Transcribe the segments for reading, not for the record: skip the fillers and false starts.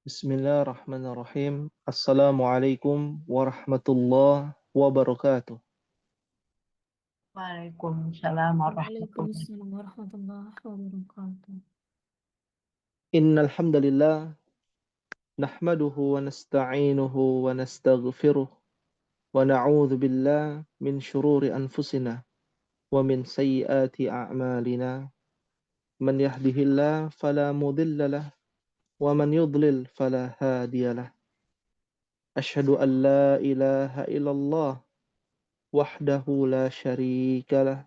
Bismillahirrahmanirrahim. Assalamualaikum warahmatullahi wabarakatuh. Waalaikumsalam warahmatullahi. Waalaikumsalam warahmatullahi wabarakatuh. Innal hamdalillah nahmaduhu wa nasta'inuhu wa nastaghfiruh wa na'udzu billah min shururi anfusina wa min sayyiati a'malina. Man yahdihillah fala mudilla lah wa man yudlil fala hadiyalah. Asyhadu an la ilaha illallah wahdahu la syarika lah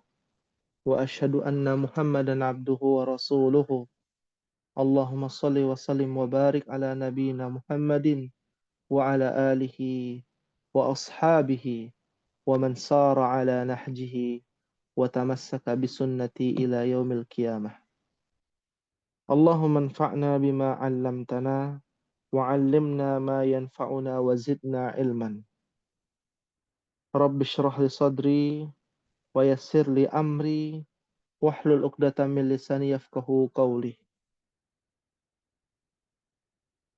wa asyhadu anna Muhammadan abduhu wa rasuluhu. Allahumma salli wa sallim wa barik ala nabiyyina Muhammadin wa ala alihi wa ashabihi wa man sara ala nahjihi wa tamassaka bisunnati ila yaumil qiyamah. Allahumma anfa'na bima 'allamtana wa 'allimna ma yanfa'una wa zidna ilman. Rabbi shrah li sadri wa yassir li amri wahlul 'uqdatam min lisani yafqahu qawli.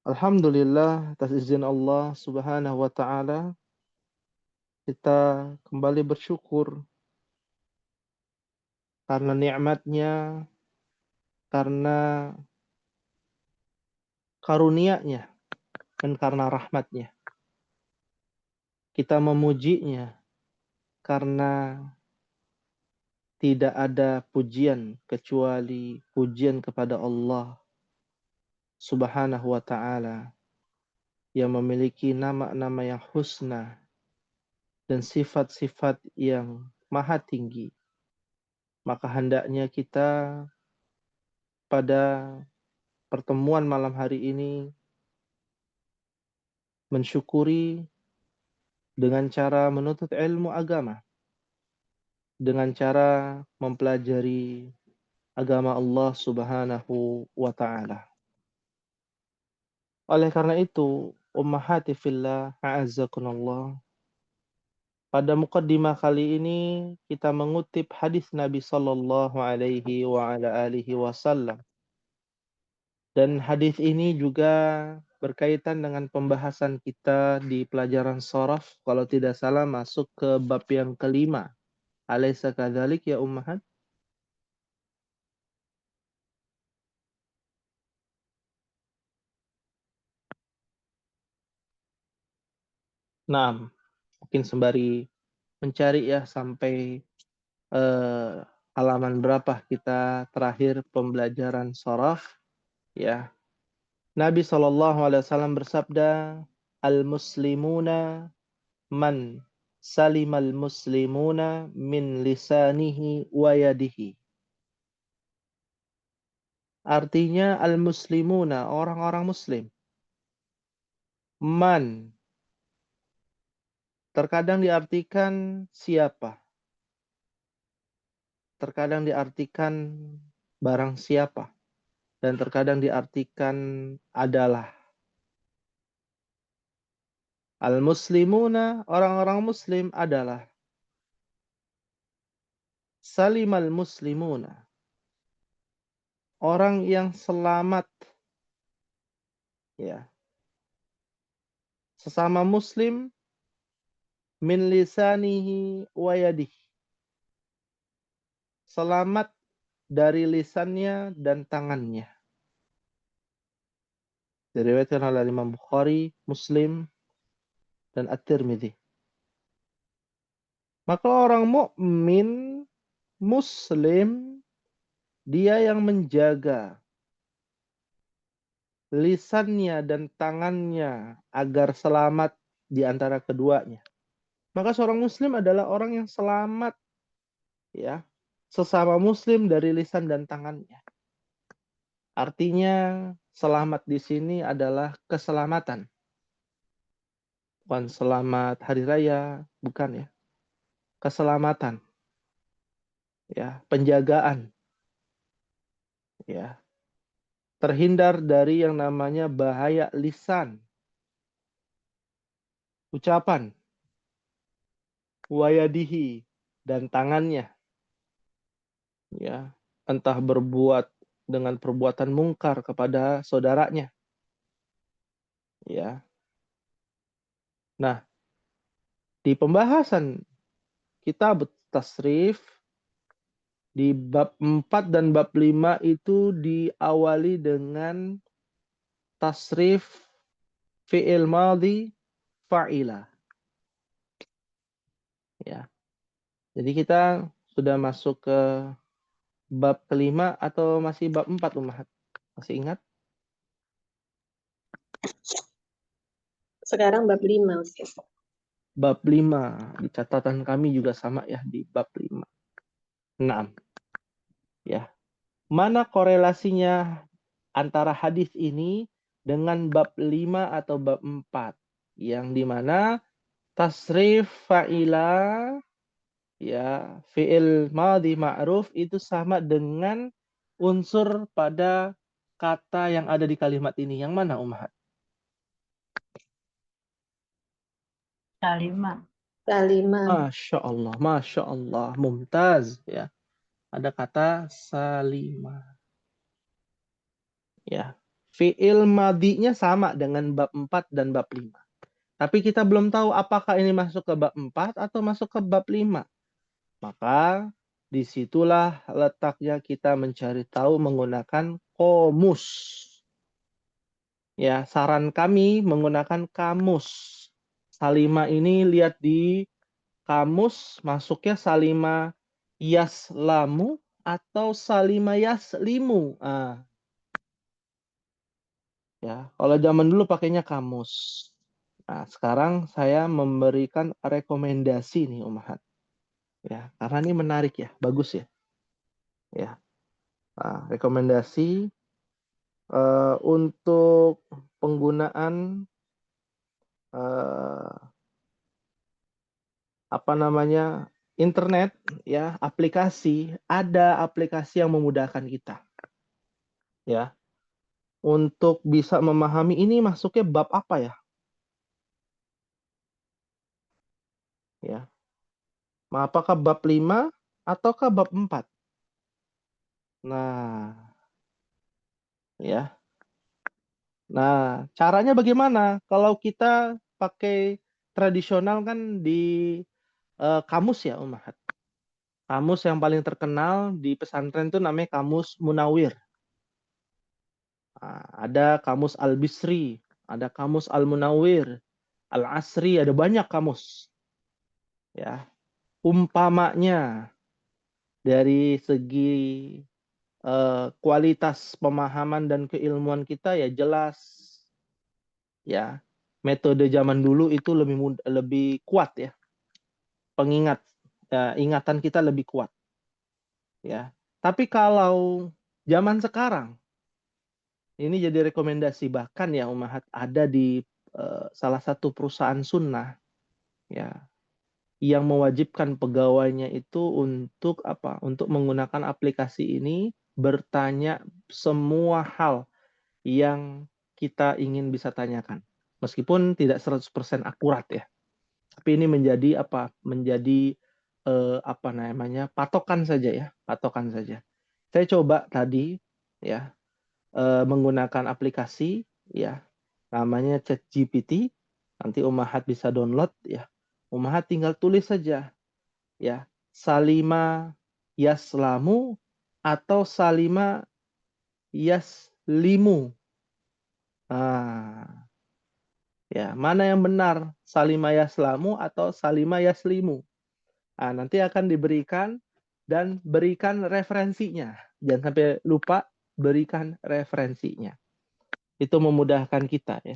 Alhamdulillah atas izin Allah Subhanahu wa taala kita kembali bersyukur karena nikmatnya, karena karunia-Nya dan karena rahmat-Nya. Kita memuji-Nya karena tidak ada pujian kecuali pujian kepada Allah Subhanahu wa taala yang memiliki nama-nama yang husna dan sifat-sifat yang maha tinggi. Maka hendaknya kita pada pertemuan malam hari ini mensyukuri dengan cara menuntut ilmu agama, dengan cara mempelajari agama Allah Subhanahu wa taala. Oleh karena itu, ummahati fillah, a'azzakunallah, pada mukaddimah kali ini kita mengutip hadis Nabi sallallahu alaihi wa ala alihi wasallam. Dan hadis ini juga berkaitan dengan pembahasan kita di pelajaran sharaf, kalau tidak salah masuk ke bab yang kelima. Alaysa kadzalik ya ummahat? Nah, mungkin sembari mencari ya sampai halaman berapa kita terakhir pembelajaran sharaf ya. Nabi SAW bersabda, al-muslimuna man salimal muslimuna min lisanihi wa yadihi. Artinya al-muslimuna, orang-orang muslim. Man, terkadang diartikan siapa. Terkadang diartikan barang siapa. Dan terkadang diartikan adalah. Al-muslimuna, orang-orang muslim adalah salimal muslimuna, orang yang selamat, ya, sesama muslim, min lisanihi wa yadihi, selamat dari lisannya dan tangannya. Diriwayatkan oleh Imam Bukhari, Muslim, dan At-Tirmidzi. Maka orang mukmin muslim, dia yang menjaga lisannya dan tangannya agar selamat di antara keduanya. Maka seorang muslim adalah orang yang selamat, ya, sesama muslim dari lisan dan tangannya. Artinya selamat di sini adalah keselamatan. Bukan selamat hari raya, bukan ya. Keselamatan. Ya, penjagaan. Ya. Terhindar dari yang namanya bahaya lisan. Ucapan. Wayadihi dan tangannya. Ya, entah berbuat dengan perbuatan mungkar kepada saudaranya ya. Nah, di pembahasan kitab tasrif di bab 4 dan bab 5 itu diawali dengan tasrif fi'il madhi fa'ila. Ya. Jadi kita sudah masuk ke bab kelima atau masih bab 4, Ummahat? Masih ingat? Sekarang bab 5, Ustaz. Bab 5. Di catatan kami juga sama ya, di bab 5. 6. Ya. Mana korelasinya antara hadis ini dengan bab 5 atau bab 4? Yang dimana tasrif fa'ila, ya, fi'il madhi ma'ruf itu sama dengan unsur pada kata yang ada di kalimat ini. Yang mana, Ummahat? Kalimat. Salimah. Masya Allah, mumtaz, ya. Ada kata salimah. Ya. Fi'il madinya sama dengan bab 4 dan bab 5. Tapi kita belum tahu apakah ini masuk ke bab 4 atau masuk ke bab 5. Maka disitulah letaknya kita mencari tahu menggunakan komus. Ya, saran kami menggunakan kamus. Salimah ini lihat di kamus, masuknya salima yaslamu atau salima yaslimu. Ya, kalau zaman dulu pakainya kamus. Nah, sekarang saya memberikan rekomendasi nih, Ummahat. Ya, karena ini menarik ya, bagus ya. Ya, rekomendasi untuk penggunaan internet, ya, aplikasi. Ada aplikasi yang memudahkan kita, ya, untuk bisa memahami ini masuknya bab apa ya. Ya, apakah bab 5 ataukah bab 4? Nah, ya. Nah, caranya bagaimana? Kalau kita pakai tradisional kan di kamus ya, Ummahat. Kamus yang paling terkenal di pesantren itu namanya kamus Munawir. Nah, ada kamus Al-Bisri, ada kamus Al-Munawir, Al-Asri, ada banyak kamus. Ya, umpamanya dari segi kualitas pemahaman dan keilmuan kita ya jelas, ya, metode zaman dulu itu lebih kuat ya, ingatan kita lebih kuat, ya. Tapi kalau zaman sekarang ini jadi rekomendasi, bahkan ya Ummahat, ada di salah satu perusahaan sunnah, ya, yang mewajibkan pegawainya itu untuk apa? Untuk menggunakan aplikasi ini bertanya semua hal yang kita ingin bisa tanyakan. Meskipun tidak 100% akurat ya. Tapi ini menjadi apa? Menjadi patokan saja ya, patokan saja. Saya coba tadi ya menggunakan aplikasi ya, namanya ChatGPT. Nanti Ummahat bisa download ya. Ummahat tinggal tulis saja ya, salima yaslamu atau salima yaslimu. Ya, mana yang benar? Salima yaslamu atau salima yaslimu? Nanti akan diberikan dan berikan referensinya. Jangan sampai lupa berikan referensinya. Itu memudahkan kita ya.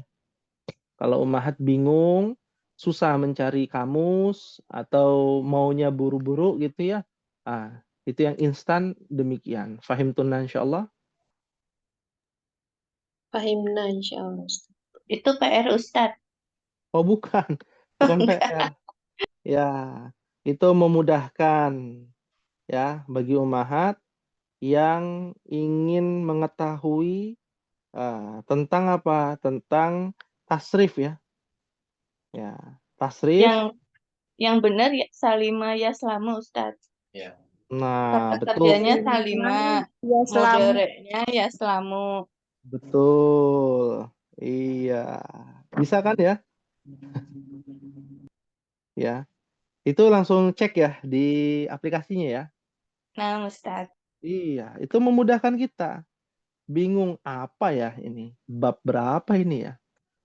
Kalau Ummahat bingung, susah mencari kamus atau maunya buru-buru gitu ya. Itu yang instan demikian. Fahimtunna insyaallah. Fahimna insyaallah, Ustaz. Itu PR Ustadz. Oh bukan PR. Ya, itu memudahkan ya bagi Ummahat yang ingin mengetahui tentang apa? Tentang tasrif ya. Ya, tasrif. Yang benar ya Salima Yaslamu Ustadz. Ya. Nah, Kata betul. kerjanya Salima, Ya, selamat. modereknya Yaslamu. Betul. Iya. Bisa kan ya? Ya. Itu langsung cek ya di aplikasinya ya. Nah, Ustadz. Iya, itu memudahkan kita. Bingung apa ya ini? Bab berapa ini ya?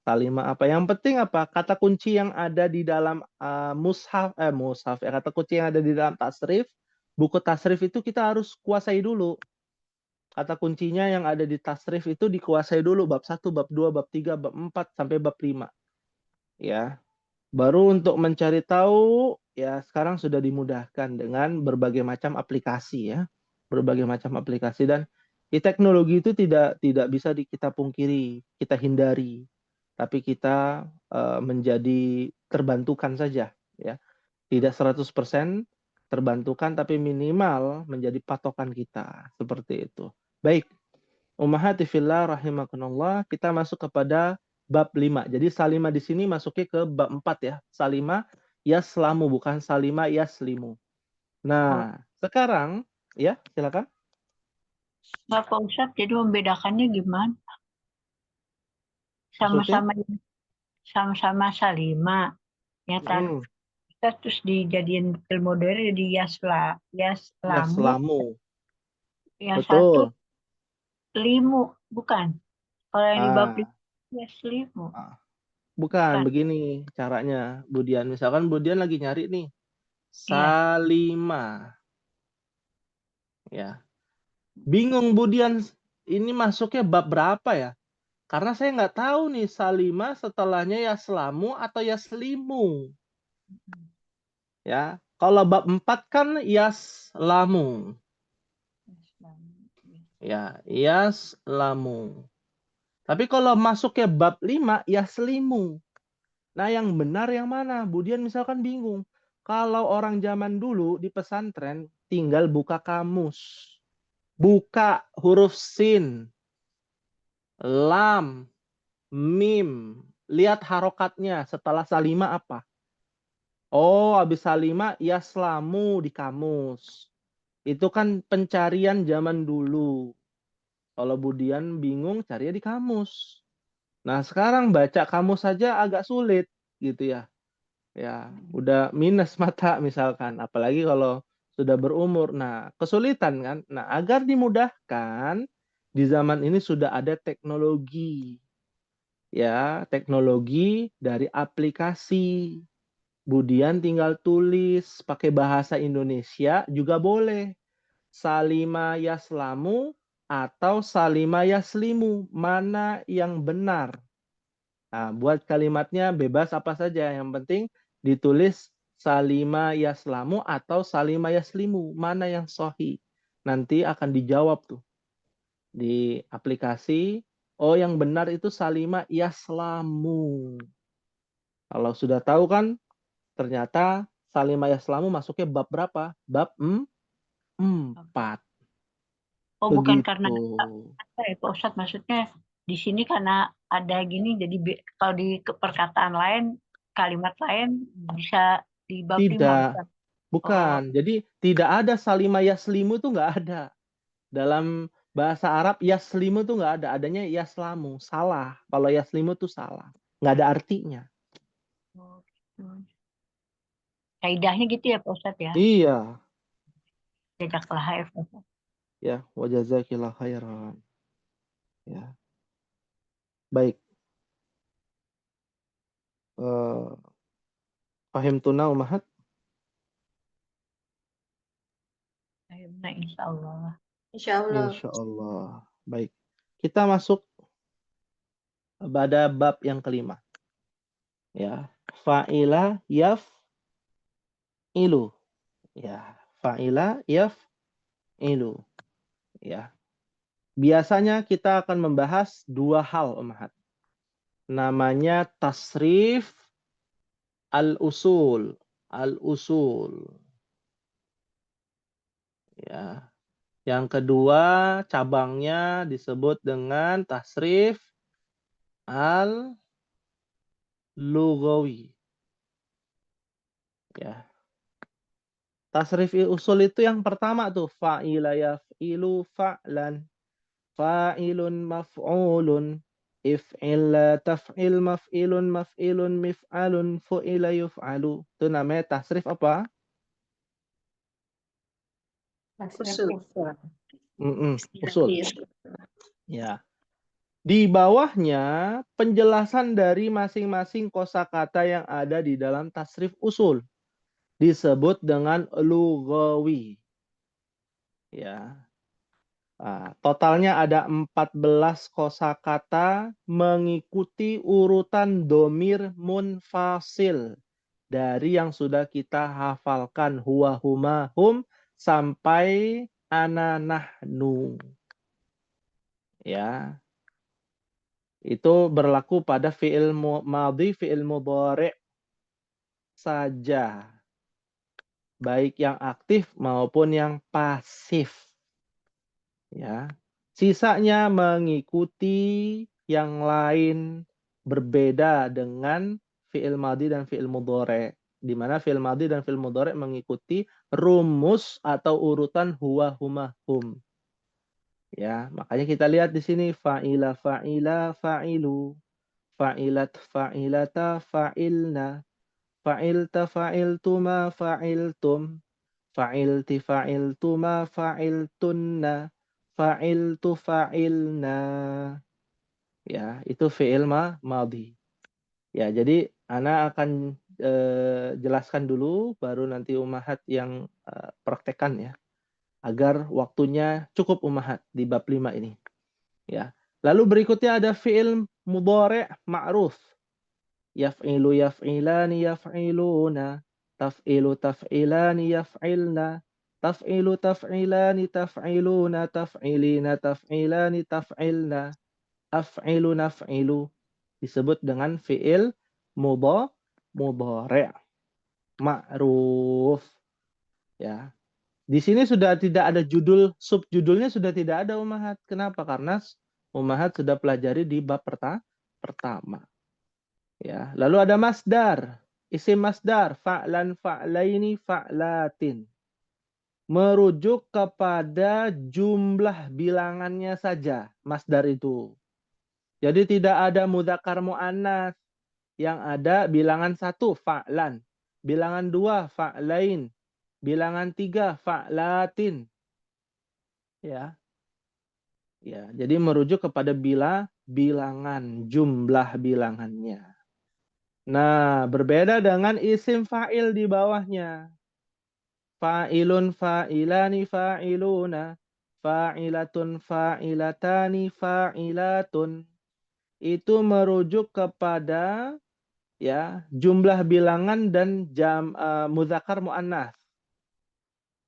Kalimah apa? Yang penting apa? Kata kunci yang ada di dalam mushaf ya, kata kunci yang ada di dalam tasrif, buku tasrif itu kita harus kuasai dulu. Kata kuncinya yang ada di tasrif itu dikuasai dulu bab 1, bab 2, bab 3, bab 4 sampai bab 5. Ya. Baru untuk mencari tahu ya sekarang sudah dimudahkan dengan berbagai macam aplikasi ya. Berbagai macam aplikasi dan teknologi itu tidak bisa kita pungkiri, kita hindari. Tapi kita menjadi terbantukan saja ya. Tidak 100% terbantukan tapi minimal menjadi patokan kita seperti itu. Baik. Ummahati fillah rahimakumullah, kita masuk kepada bab 5. Jadi salimah di sini masuknya ke bab 4 ya. Salimah yaslamu bukan salimah yaslimu. Nah, sekarang ya, silakan. Bapak Ustadz, jadi membedakannya gimana? Maksudnya? Sama-sama salima. Ya kan? Kita terus dijadiin modern jadi yaslamu. Yaslamu. Yang Betul. satu limu, bukan? Kalau yang di bab Ah, yaslimu. bukan begini caranya, Budian. Misalkan Budian lagi nyari nih. Iya. Salimah. Ya. Bingung Budian ini masuknya bab berapa ya? Karena saya nggak tahu nih Salima setelahnya Yaslamu atau Yaslimu. Ya, kalau bab 4 kan Yaslamu. Ya, Yaslamu. Tapi kalau masuknya bab 5 Yaslimu. Nah, yang benar yang mana? Budian misalkan bingung. Kalau orang zaman dulu di pesantren tinggal buka kamus. Buka huruf sin, lam, mim. Lihat harokatnya setelah salima apa? Oh, habis salima yaslamu di kamus. Itu kan pencarian zaman dulu. Kalau Budian bingung carinya di kamus. Nah, sekarang baca kamus saja agak sulit gitu ya. Ya, udah minus mata misalkan, apalagi kalau sudah berumur. Nah, kesulitan kan? Nah, agar dimudahkan di zaman ini sudah ada teknologi. Ya, teknologi dari aplikasi. Budian tinggal tulis pakai bahasa Indonesia juga boleh. Salima yaslamu atau salima yaslimu, mana yang benar? Nah, buat kalimatnya bebas apa saja, yang penting ditulis salima yaslamu atau salima yaslimu, mana yang sahih. Nanti akan dijawab tuh di aplikasi. Oh, yang benar itu salima yaslamu. Kalau sudah tahu kan, ternyata salima yaslamu masuknya bab berapa? Bab 4. Oh, bukan karena Begitu. apa ya Pak Ustadz, maksudnya di sini karena ada gini, jadi kalau di perkataan lain, kalimat lain bisa di bab 5, Tidak. bukan? Bukan. Jadi tidak ada salima yaslimu itu nggak ada. Dalam bahasa Arab yaslimu itu nggak ada. Adanya yaslamu. Salah. Kalau yaslimu itu salah. Nggak ada artinya. Oh, gitu. Kaidahnya gitu ya Pak Ustadz ya. Iya. Jazakallah khair Pak Ustadz. Ya. Wa jazakillah khairan. Ya. Baik. Fahim tuna umahat? Nah, insya Allah. Insya Allah. Insya Allah. Baik. Kita masuk pada bab yang kelima. Ya. Fa'ila yaf ilu. Ya. Fa'ila yaf ilu. Ya. Biasanya kita akan membahas dua hal, Umahat. Namanya tasrif al-usul. Al-usul. Ya. Yang kedua, cabangnya disebut dengan tasrif al-lughawi. Ya. Tasrif usul itu yang pertama tuh fa'ila yaf'ilu fa'lan. Fa'ilun maf'ulun. if'il, taf'il, maf'ilun, maf'ilun, mif'alun, fu'ila, yuf'alu. Itu namanya tasrif apa? Usul. Usul. Iya. Ya. Di bawahnya penjelasan dari masing-masing kosakata yang ada di dalam tasrif usul disebut dengan lughawi. Ya. Nah, totalnya ada 14 kosakata mengikuti urutan domir munfasil dari yang sudah kita hafalkan huwa, huma, hum sampai ana, nahnu. Ya. Itu berlaku pada fi'il madhi, fi'il mudhari' saja. Baik yang aktif maupun yang pasif. Ya. Sisanya mengikuti yang lain berbeda dengan fi'il madhi dan fi'il mudhari'. Di mana fi'il madhi dan fi'il mudhari' mengikuti rumus atau urutan huwa, huma, hum. Ya, makanya kita lihat di sini fa'ila, fa'ila, fa'ilu, fa'ilat, fa'ilata, fa'ilna, fa'ilta, fa'iltuma, fa'iltum, fa'ilti, fa'iltuma, fa'iltunna, fa'iltu, fa'ilna. Ya, itu fi'il madhi. Ya, jadi ana akan jelaskan dulu baru nanti umahat yang praktekan ya. Agar waktunya cukup umahat di bab 5 ini. Ya. Lalu berikutnya ada fi'il mudhari' ma'ruf. Yaf'ilu, yaf'ilani, yaf'iluna, taf'ilu, taf'ilani, yaf'ilna, taf'ilu, taf'ilani, taf'iluna, taf'ilina, taf'ilani, taf'ilna, af'ilu, naf'ilu. Disebut dengan fi'il mudhari' ma'ruf. Ya. Di sini sudah tidak ada judul, subjudulnya sudah tidak ada umahat. Kenapa? Karena umahat sudah pelajari di bab pertama. Ya, lalu ada masdar, isim masdar, fa'lan, fa'laini, fa'latin. Merujuk kepada jumlah bilangannya saja, masdar itu. Jadi tidak ada mudzakkar muannas. Yang ada bilangan 1, fa'lan. Bilangan 2, fa'lain. Bilangan 3, fa'latin. Ya. Ya, jadi merujuk kepada bilangan, jumlah bilangannya. Nah, berbeda dengan isim fa'il di bawahnya. Fa'ilun, fa'ilani, fa'iluna, fa'ilatun, fa'ilatani, fa'ilatun. Itu merujuk kepada ya jumlah bilangan dan mudzakkar muannas.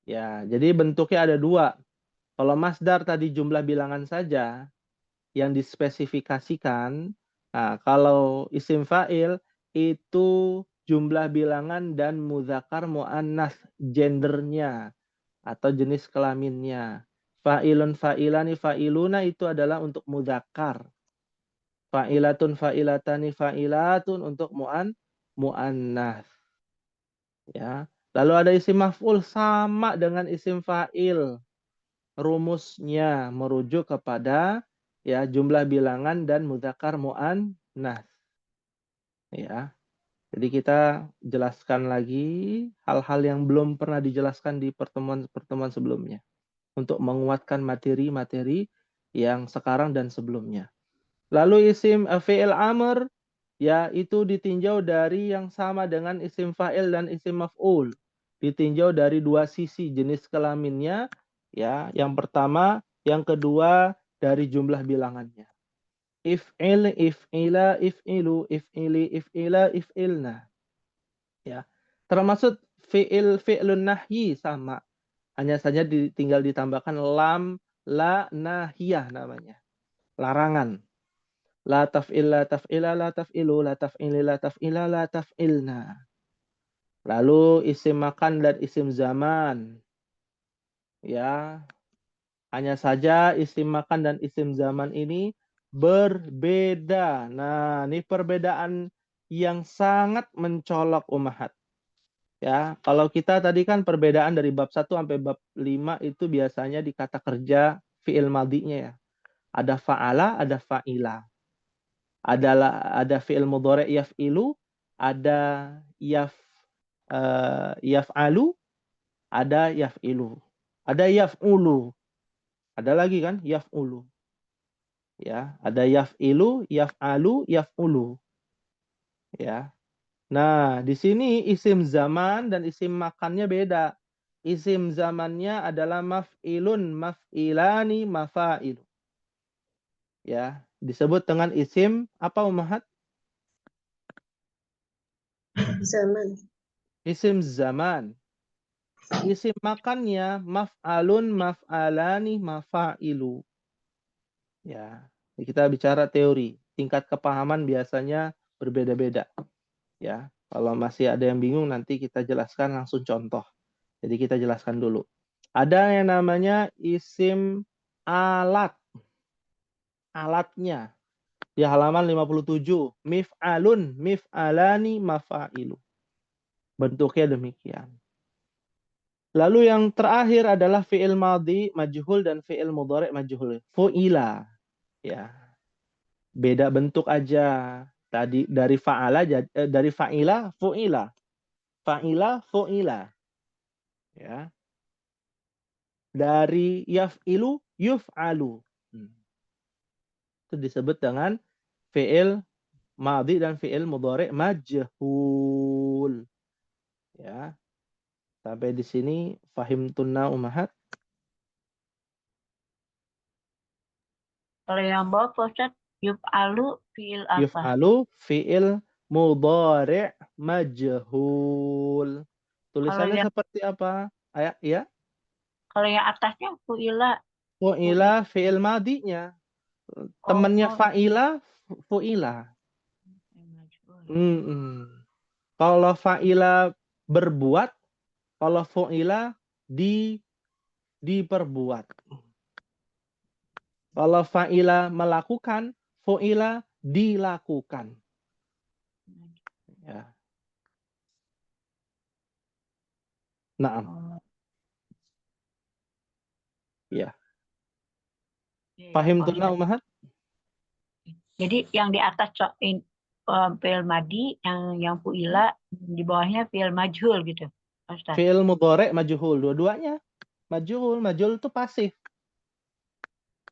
Ya, jadi bentuknya ada 2. Kalau masdar tadi jumlah bilangan saja yang dispesifikasikan. Nah, kalau isim fa'il itu jumlah bilangan dan mudzakkar muannas, gendernya atau jenis kelaminnya. Fa'ilun, fa'ilani, fa'iluna itu adalah untuk mudzakkar. Fa'ilatun, fa'ilatani, fa'ilatun untuk muannas. Ya. Lalu ada isim maf'ul sama dengan isim fa'il. Rumusnya merujuk kepada ya jumlah bilangan dan mudzakkar muannas. Ya. Jadi kita jelaskan lagi hal-hal yang belum pernah dijelaskan di pertemuan-pertemuan sebelumnya untuk menguatkan materi-materi yang sekarang dan sebelumnya. Lalu isim fi'il amr ya itu ditinjau dari yang sama dengan isim fa'il dan isim maf'ul. Ditinjau dari 2 sisi jenis kelaminnya ya, yang pertama, yang kedua dari jumlah bilangannya. If'il, if'ila, if'ilu, if'ili, if'ila, if'ilna. Ya. Termasuk fi'lun nahyi sama. Hanya saja tinggal ditambahkan lam, la, nahiyah namanya. Larangan. La taf'il, la taf'ila, la taf'ilu, la taf'ili, la taf'ila, la taf'ilna. Lalu isim makan dan isim zaman. Ya. Hanya saja isim makan dan isim zaman ini berbeda. Nah, ini perbedaan yang sangat mencolok umahat. Ya, kalau kita tadi kan perbedaan dari bab 1 sampai bab 5 itu biasanya di kata kerja fi'il madhinya ya. Ada fa'ala, ada fa'ila. Ada fi'il mudhari' yaf'ilu, ada yaf'alu, ada yaf'ilu, ada yaf'ulu. Ada lagi kan yaf'ulu. Ya, ada yaf'ilu, yaf'alu, yaf'ulu. Ya. Nah, di sini isim zaman dan isim makannya beda. Isim zamannya adalah maf'ilun, maf'ilani, mafa'ilu. Ya, disebut dengan isim apa Ummahat? Zaman. Isim zaman. Isim makannya maf'alun, maf'alani, mafa'ilu. Ya, kita bicara teori. Tingkat kepahaman biasanya berbeda-beda. Ya, kalau masih ada yang bingung nanti kita jelaskan langsung contoh. Jadi kita jelaskan dulu. Ada yang namanya isim alat. Alatnya. Di halaman 57. Mif'alun, mif'alani, mafa'ilu. Bentuknya demikian. Lalu yang terakhir adalah fi'il madhi majhul dan fi'il mudhari' majhul. Fu'ila. Ya. Beda bentuk aja. Tadi dari fa'ala dari fa'ila fu'ila. Fa'ila fu'ila. Ya. Dari yaf'ilu yuf'alu. Itu disebut dengan fi'il madhi dan fi'il mudhari' majhul. Ya. Sampai di sini fahimtunna Ummahat? Kalau yang bawah Pak Ustadz, yuf'alu fi'il apa? Yuf'alu fi'il mudhari' majhul. Tulisannya yang- seperti apa? Ayat ya? Kalau yang atasnya fu'ila. Fu'ila fi'il madinya. Temannya fa'ila fu'ila. Kalau fa'ila berbuat, kalau fu'ila diperbuat. Kalau fa'ila melakukan, fu'ila dilakukan. Ya. Naam. Ya. Pahim tuna Ummahat? Jadi yang di atas fi'il madi, yang fu'ila, di bawahnya fi'il majhul gitu. Ustaz. Fi'il mudhari' majhul, dua-duanya. Majhul itu pasif.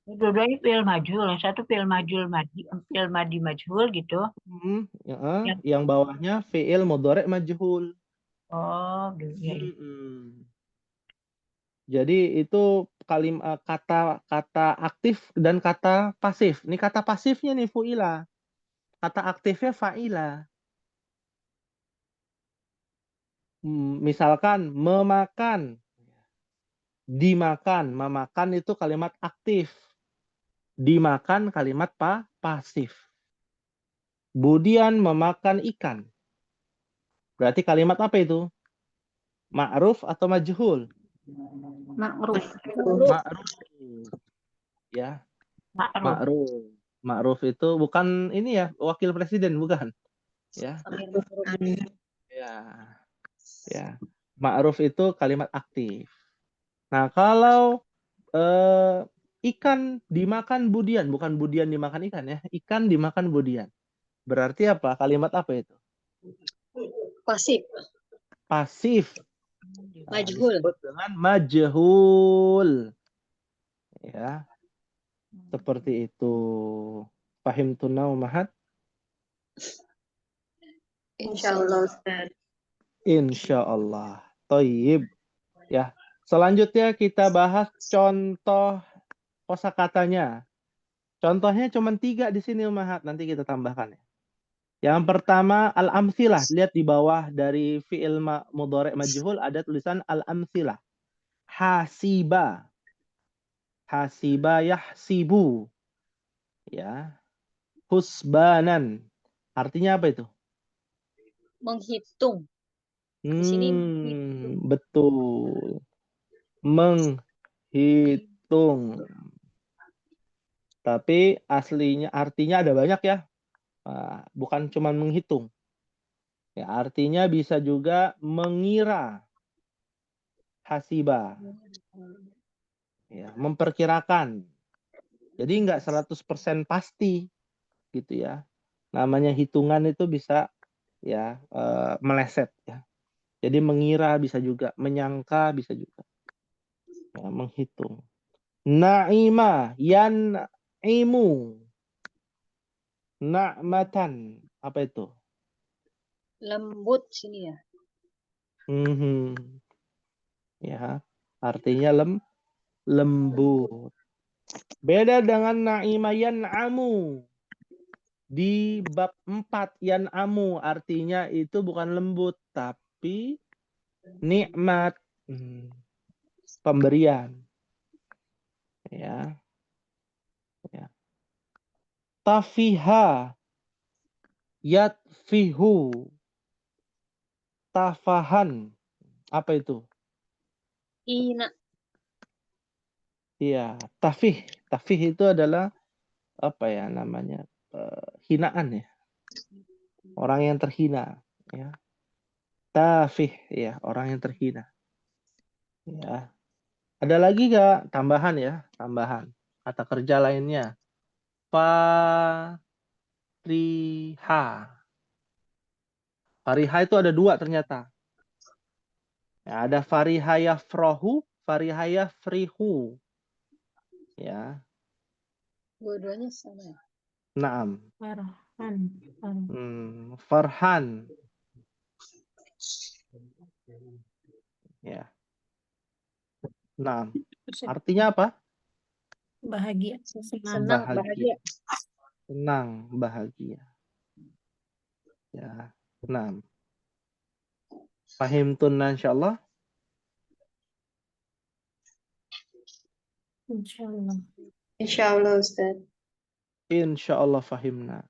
Dua-duanya fi'il majhul, yang satu fi'il madi majhul gitu. Yang bawahnya fi'il mudhari' majhul. Oh, ya. Jadi itu kata aktif dan kata pasif. Ini kata pasifnya nih fu'ila. Kata aktifnya fa'ila. Misalkan memakan, dimakan, memakan itu kalimat aktif. Dimakan kalimat pasif. Budian memakan ikan. Berarti kalimat apa itu? Ma'ruf atau majhul? Ma'ruf. Ma'ruf. Ya. Ma'ruf. Ma'ruf itu bukan ini ya, wakil presiden bukan. Ya. Ya. Ya. Ma'ruf itu kalimat aktif. Nah, kalau ikan dimakan budian, bukan budian dimakan ikan ya. Ikan dimakan budian. Berarti apa? Kalimat apa itu? Pasif. Pasif. Majhul. Disebut dengan majhul. Ya. Seperti itu. Pahim tuna Ummahat? Insyaallah Ustaz. Insyaallah. Thayyib. Ya. Selanjutnya kita bahas contoh kosakatanya. Contohnya cuma 3 di sini Ummahat. Nanti kita tambahkan ya. Yang pertama al-amsilah. Lihat di bawah dari fi'il mudhari' majhul ada tulisan al-amsilah. Hasiba. Hasiba yahsibu. Ya. Husbanan. Artinya apa itu? Menghitung. Di sini betul. Menghitung. Tapi aslinya artinya ada banyak ya. Bukan cuma menghitung. Ya, artinya bisa juga mengira. Hasiba. Ya, memperkirakan. Jadi nggak 100% pasti gitu ya. Namanya hitungan itu bisa ya meleset ya. Jadi mengira bisa juga, menyangka bisa juga. Ya, menghitung. Naima yan'imu. Na'matan. Apa itu? Lembut sini ya. Mhm. Ya, artinya lembut. Beda dengan na'ima yan'amu. Di bab 4 yan'amu artinya itu bukan lembut tapi nikmat. Pemberian. Ya. Ya. Tafiha yatfihu. Tafahan. Apa itu? Ina. Iya, tafih. Tafih itu adalah apa ya namanya? Hinaan ya. Orang yang terhina, ya. Tafih ya, orang yang terhina. Ya. Ada lagi nggak tambahan ya? Tambahan. Kata kerja lainnya. Fariha. Fariha itu ada 2 ternyata. Ya, ada fariha yafrahu, fariha yafrihu. Ya. Dua-duanya sama ya. Naam. Farhan. Farhan. Ya. Naam. Artinya apa? Bahagia. Senang, Bahagia. bahagia. Senang, bahagia. Ya. Naam. Fahimtunna insyaallah. Insyaallah. Insyaallah Ustaz. Insyaallah fahimna.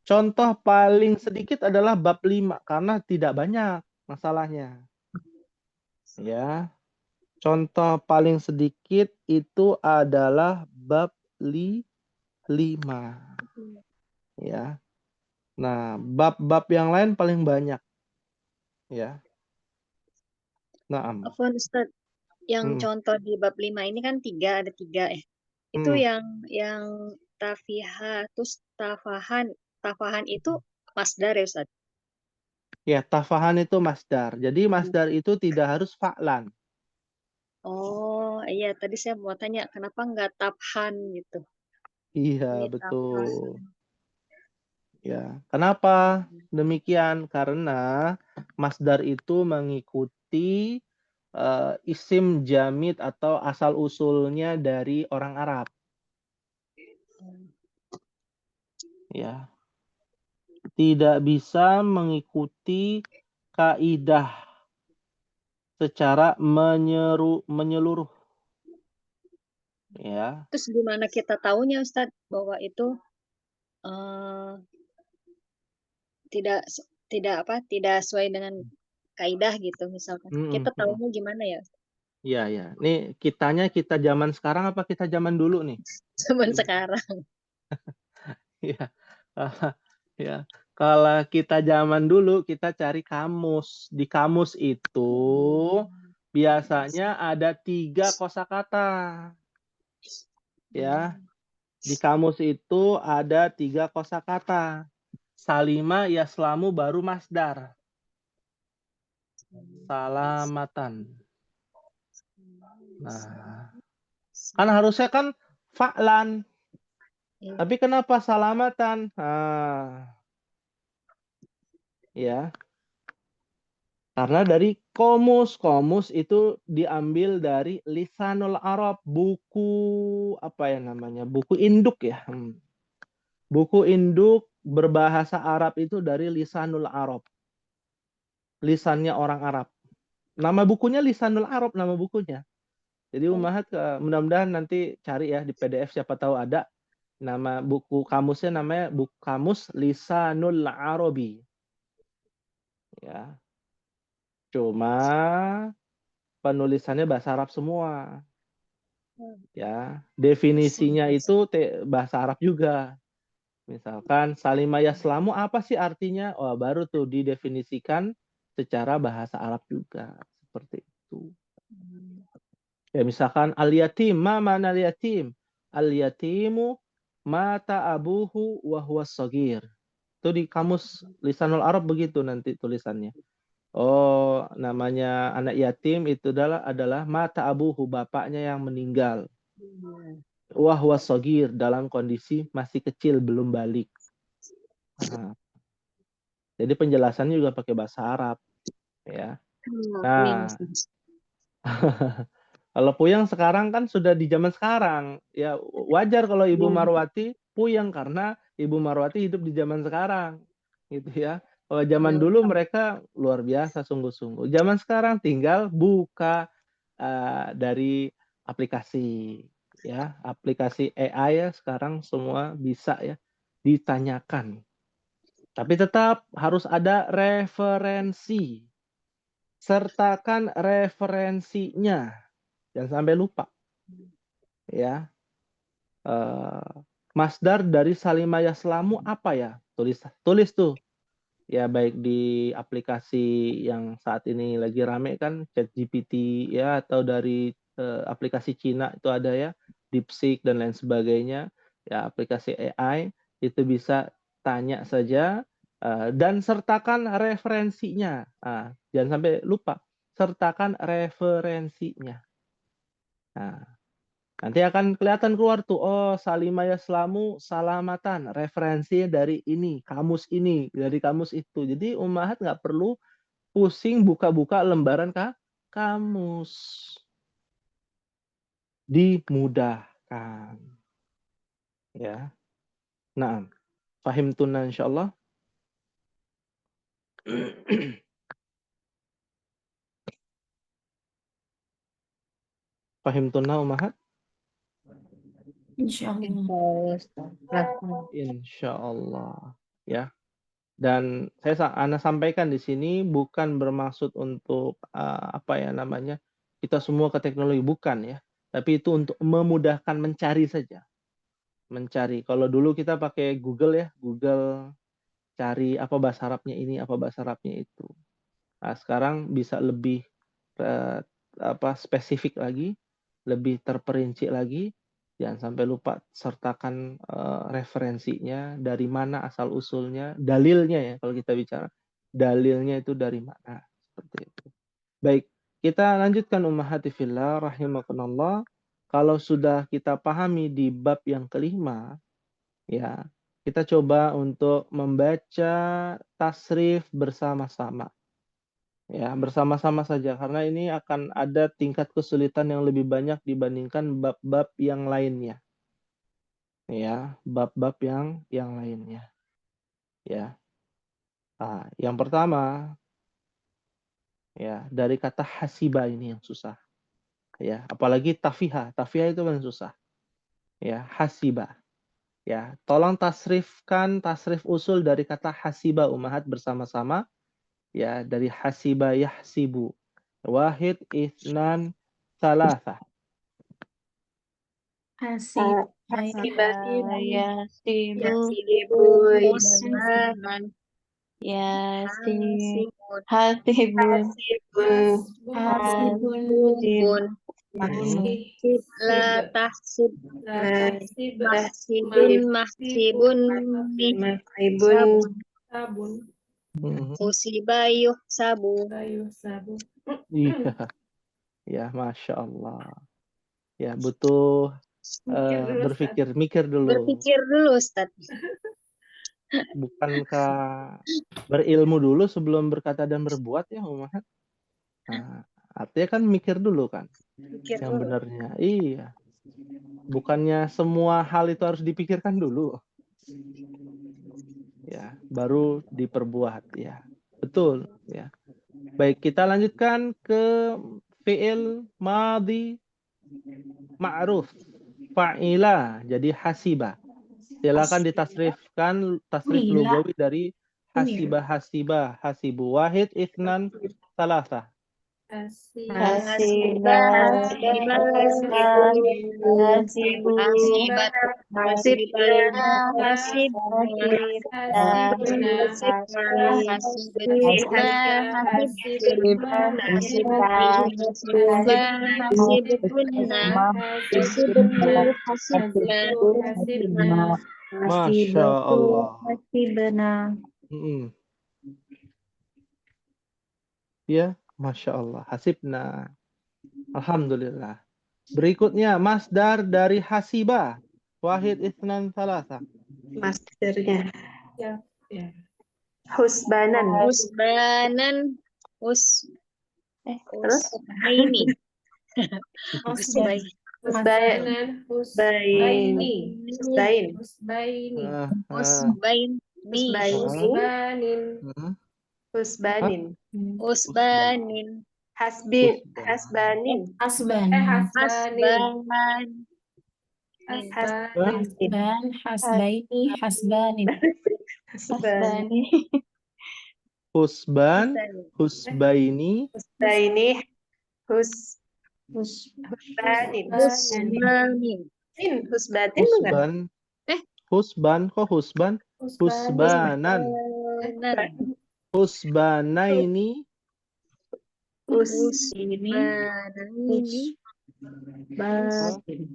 Contoh paling sedikit adalah bab 5 karena tidak banyak masalahnya. Ya. Contoh paling sedikit itu adalah bab 5. Ya. Nah, bab-bab yang lain paling banyak. Ya. Naam. Afwan Ustaz, yang Hmm. contoh di bab 5 ini kan ada 3 ya. Itu yang tafiha, terus tafahan itu masdar ya Ustaz? Ya, tafahan itu masdar. Jadi masdar itu tidak harus fa'lan. Oh iya, tadi saya mau tanya kenapa nggak tafhan gitu. Iya, Ini betul. tafhan. Ya, kenapa demikian? Karena masdar itu mengikuti isim jamid atau asal usulnya dari orang Arab. Ya, tidak bisa mengikuti kaidah secara menyeluruh. Ya, Terus gimana kita tahunya Ustaz bahwa itu eh, tidak tidak sesuai dengan kaidah gitu misalkan. Kita tahunya gimana ya? Iya, ya. Nih kita zaman sekarang apa kita zaman dulu nih? Zaman sekarang. Iya. Ya. Kalau kita zaman dulu kita cari kamus. Di kamus itu biasanya ada 3 kosakata. Ya. Di kamus itu ada 3 kosakata. Salima, yaslamu, baru masdar. Salamatan. Nah, kan harusnya kan fa'lan. Tapi kenapa salamatan? Ya. Karena dari komus itu diambil dari Lisanul Arab, buku apa ya namanya? Buku induk ya. Buku induk berbahasa Arab itu dari Lisanul Arab. Lisannya orang Arab. Nama bukunya Lisanul Arab, nama bukunya. Jadi Ummahat mudah-mudahan nanti cari ya di PDF, siapa tahu ada. Nama buku kamusnya namanya buku kamus Lisanul Arabi. Ya. Cuma penulisannya bahasa Arab semua. Ya, definisinya itu bahasa Arab juga. Misalkan Salimah Yaslamu apa sih artinya? Oh, baru tuh didefinisikan secara bahasa Arab juga. Seperti itu. Ya, misalkan al-yatim, ma mana al-yatim? Al-yatimu mata abuhu wa huwa shagir. Itu di kamus Lisanul Arab begitu nanti tulisannya. Oh, namanya anak yatim itu adalah mata abuhu, bapaknya yang meninggal. Wahwa sogir, dalam kondisi masih kecil, belum balik. Nah, jadi penjelasannya juga pakai bahasa Arab, ya. Amin. Nah, kalau puyeng sekarang kan sudah di zaman sekarang, ya wajar kalau Ibu Marwati puyeng karena Ibu Marwati hidup di zaman sekarang, gitu ya. Kalau zaman dulu mereka luar biasa sungguh-sungguh. Zaman sekarang tinggal buka dari aplikasi, ya, aplikasi AI ya sekarang semua bisa ya ditanyakan. Tapi tetap harus ada referensi. Sertakan referensinya. Jangan sampai lupa. Ya. Masdar dari Salimah Yaslamu apa ya? Tulis tuh. Ya baik di aplikasi yang saat ini lagi rame kan, ChatGPT ya, atau dari aplikasi Cina itu ada ya, DeepSeek dan lain sebagainya. Ya aplikasi AI itu bisa tanya saja dan sertakan referensinya. Jangan sampai lupa, sertakan referensinya. Nah, nanti akan kelihatan keluar tuh, oh Salimah Yaslamu salamatan, referensinya dari ini, kamus ini, dari kamus itu. Jadi Ummahat nggak perlu pusing buka-buka lembaran kamus. Dimudahkan. Ya. Nah, fahim tunna insyaallah. Fahim tunna Ummahat? Insyaallah. Insyaallah. Ya. Dan Ana sampaikan di sini bukan bermaksud untuk apa ya namanya, kita semua ke teknologi, bukan ya. Tapi itu untuk memudahkan mencari saja. Mencari. Kalau dulu kita pakai Google ya, Google cari apa bahasa Arabnya ini, apa bahasa Arabnya itu. Nah, sekarang bisa lebih spesifik lagi, lebih terperinci lagi. Jangan sampai lupa sertakan referensinya, dari mana asal usulnya, dalilnya ya kalau kita bicara. Dalilnya itu dari mana, seperti itu. Baik, kita lanjutkan ummahati fillah rahimakumullah. Kalau sudah kita pahami di bab yang kelima, ya, kita coba untuk membaca tasrif bersama-sama. Ya, bersama-sama saja karena ini akan ada tingkat kesulitan yang lebih banyak dibandingkan bab-bab yang lainnya. Ya, bab-bab yang lainnya. Ya. Nah, yang pertama ya, dari kata hasiba ini yang susah. Ya, apalagi tafiha. Tafiha itu yang susah. Ya, hasiba. Ya, tolong tasrifkan tasrif usul dari kata hasiba Ummahat bersama-sama. Ya, dari hasiba yahsibu. Wahid, itsnan, salasa. Hasib. Yasibun. Hasibun. La tahsib mahsibun Sabun. Usiba yuhsabu. Iya. Ya, Masya Allah. Ya, butuh mikir dulu. Berpikir dulu, Ustaz. Bukankah berilmu dulu sebelum berkata dan berbuat ya, Ummahat? Nah, artinya kan mikir dulu kan. Pikir Yang dulu. benarnya. Iya. Bukannya semua hal itu harus dipikirkan dulu. Ya, baru diperbuat ya. Betul ya. Baik, kita lanjutkan ke fi'il madhi ma'ruf fa'ila, jadi hasiba. Silakan ditasrifkan tasrif lugawi dari hasiba, hasibu, wahid, itsnan, salasa. Masya Allah. Ya, Masya Allah. Hasibna. Alhamdulillah. Berikutnya, masdar dari hasiba. Wahid, itsnan, salasa. Masdarnya. Husbanan. Husbaini. Husbanin. Hasbanin. Husban, husbaini. Husbanin. Husban, kok husban? Husbanan. Husbanaini.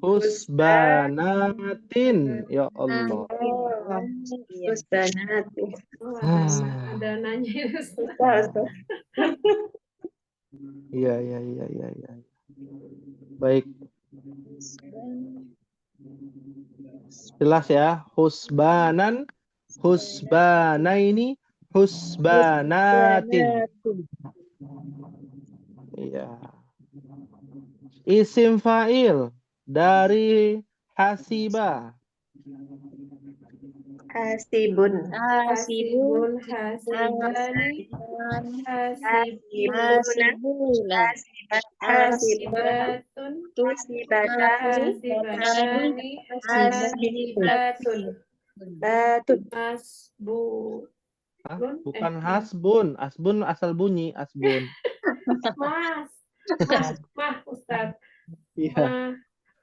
Husbanatin. Ya Allah. Husbanatin. Iya. Baik. Jelas ya. Husbanan, husbanaini, husbanatin. Iya. Isim fa'il dari hasiba. Hasibun. Bukan hasbun. Asbun asal bunyi. Asbun. Ustaz. Iya.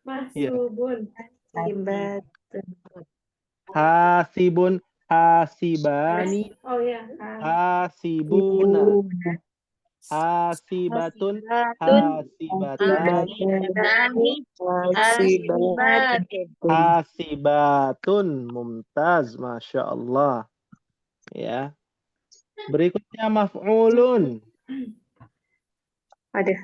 Mahsubun. Hasibun, hasibani, Oh ya. hasibuna, hasibatun, hasibatani, hasibatun. Mumtaz, Masya Allah. Ya. Berikutnya maf'ulun. Ada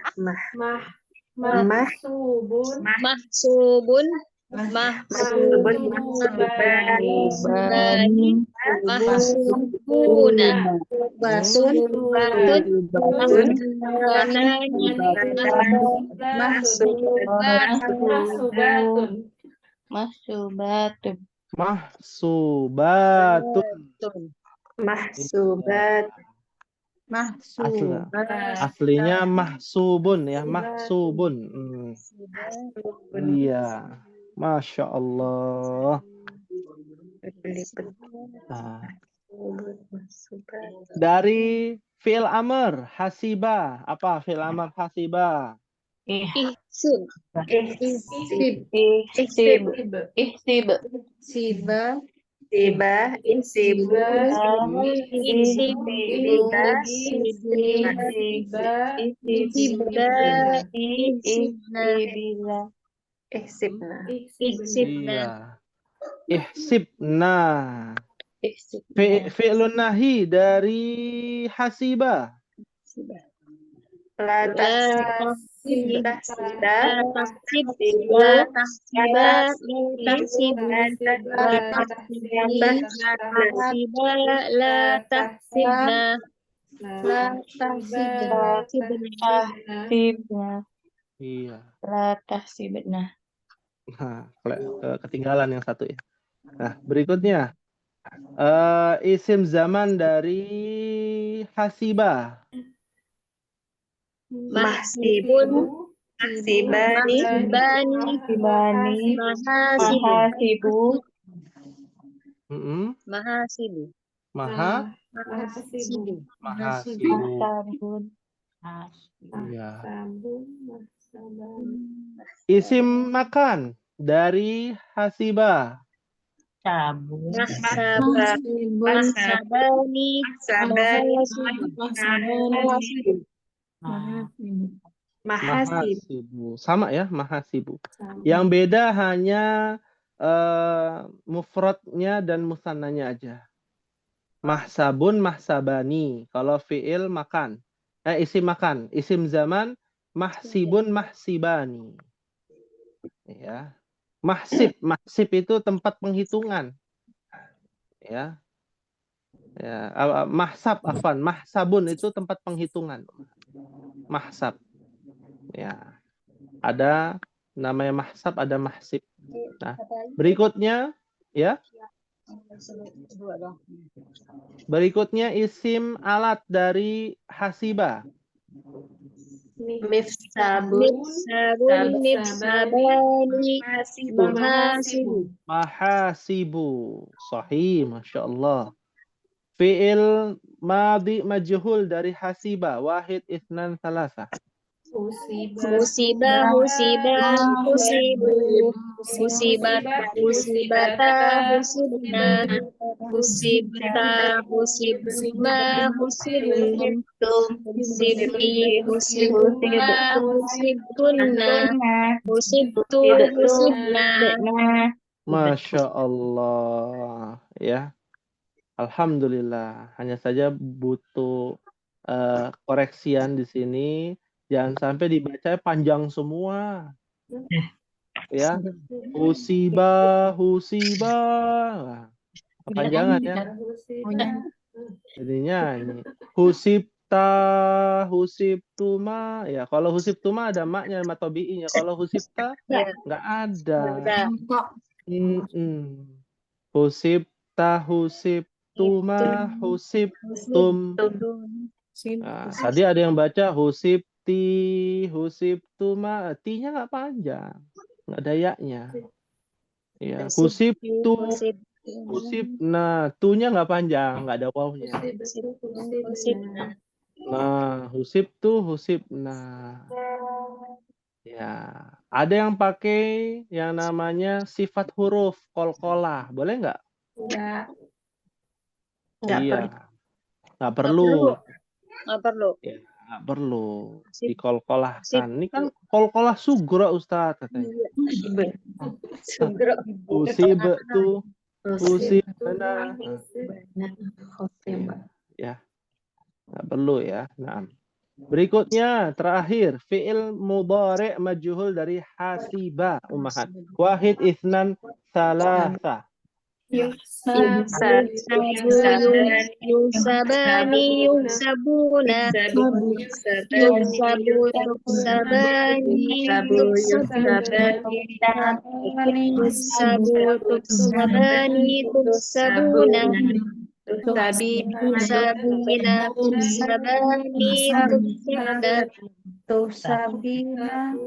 Mahsubun. Aslinya mahsubun ya, mahsubun. Iya, Masya Allah. Dari fi'il amr hasiba, apa fi'il amr hasiba? Iya. Ihsibna. Fi'lun nahi dari hasiba. Iya. Nah, ketinggalan yang satu ya. Nah, berikutnya isim zaman dari hasiba. Mahsibun, mahsibani, Mahasibu. Mahasibu. Ya. Sabun, sabun. Isim makan dari hasiba. Sabun. Mahsabani, Mahsabani. Mahasib. Mahasibu. Sama ya, mahasibu. Sabun. Yang beda hanya mufradnya dan musannanya aja. Mahsabun, mahsabani. Kalau fiil makan. Isim makan. Isim zaman, mahsibun, mahsibani. Ya. Mahsib. Mahsib itu tempat penghitungan. Ya. Mahsab, afwan. Mahsabun itu tempat penghitungan. Mahsab. Ya. Ada namanya mahsab, ada mahsib. Nah, berikutnya ya. Berikutnya isim alat dari hasiba. Mifsabun. Mifsabani, Mahasibu. Mahasibu. Sahih, Masya Allah. Fi'il madhi majhul dari hasiba. Wahid, itsnan, thalatha. musibah, musibu, musibata, musibna, musibta, musibma, musibtum, musibti, musibtuma, musibtunna, musibtu, musibna. Masya Allah. Ya. Alhamdulillah. Hanya saja butuh koreksian di sini. Jangan sampai dibaca panjang semua. Ya. Husibah. Nah, kepanjangan ya. Jadinya ini. Husibtuma. Ya, kalau husibtuma ada maknya, sama tobi'inya. Kalau husibta nggak ada. Husibtuma, husibtum. Nah, tadi ada yang baca husibtuma, ti-nya nggak panjang, nggak ada ya-nya. Ya, husibna, tu-nya nggak panjang, nggak ada waw-nya. Nah, husibna. Ya, ada yang pakai yang namanya sifat huruf qalqalah, boleh nggak? Iya, nggak perlu. Nggak perlu. Ya, nggak perlu dikolkolahkan. Ini kan kolkolah sugra Ustaz katanya. Usibtu, usibna. Ya, nggak perlu ya. Nah, berikutnya terakhir fi'il mudhari' majhul dari hasiba ummahat. Wahid, itsnan, tsalatsa. Yusabani, yusabuna, yuksabu, tuksabani, yuksabu, tuksabani, tuksabuna, tuksabina, tuksabani, tuksabna,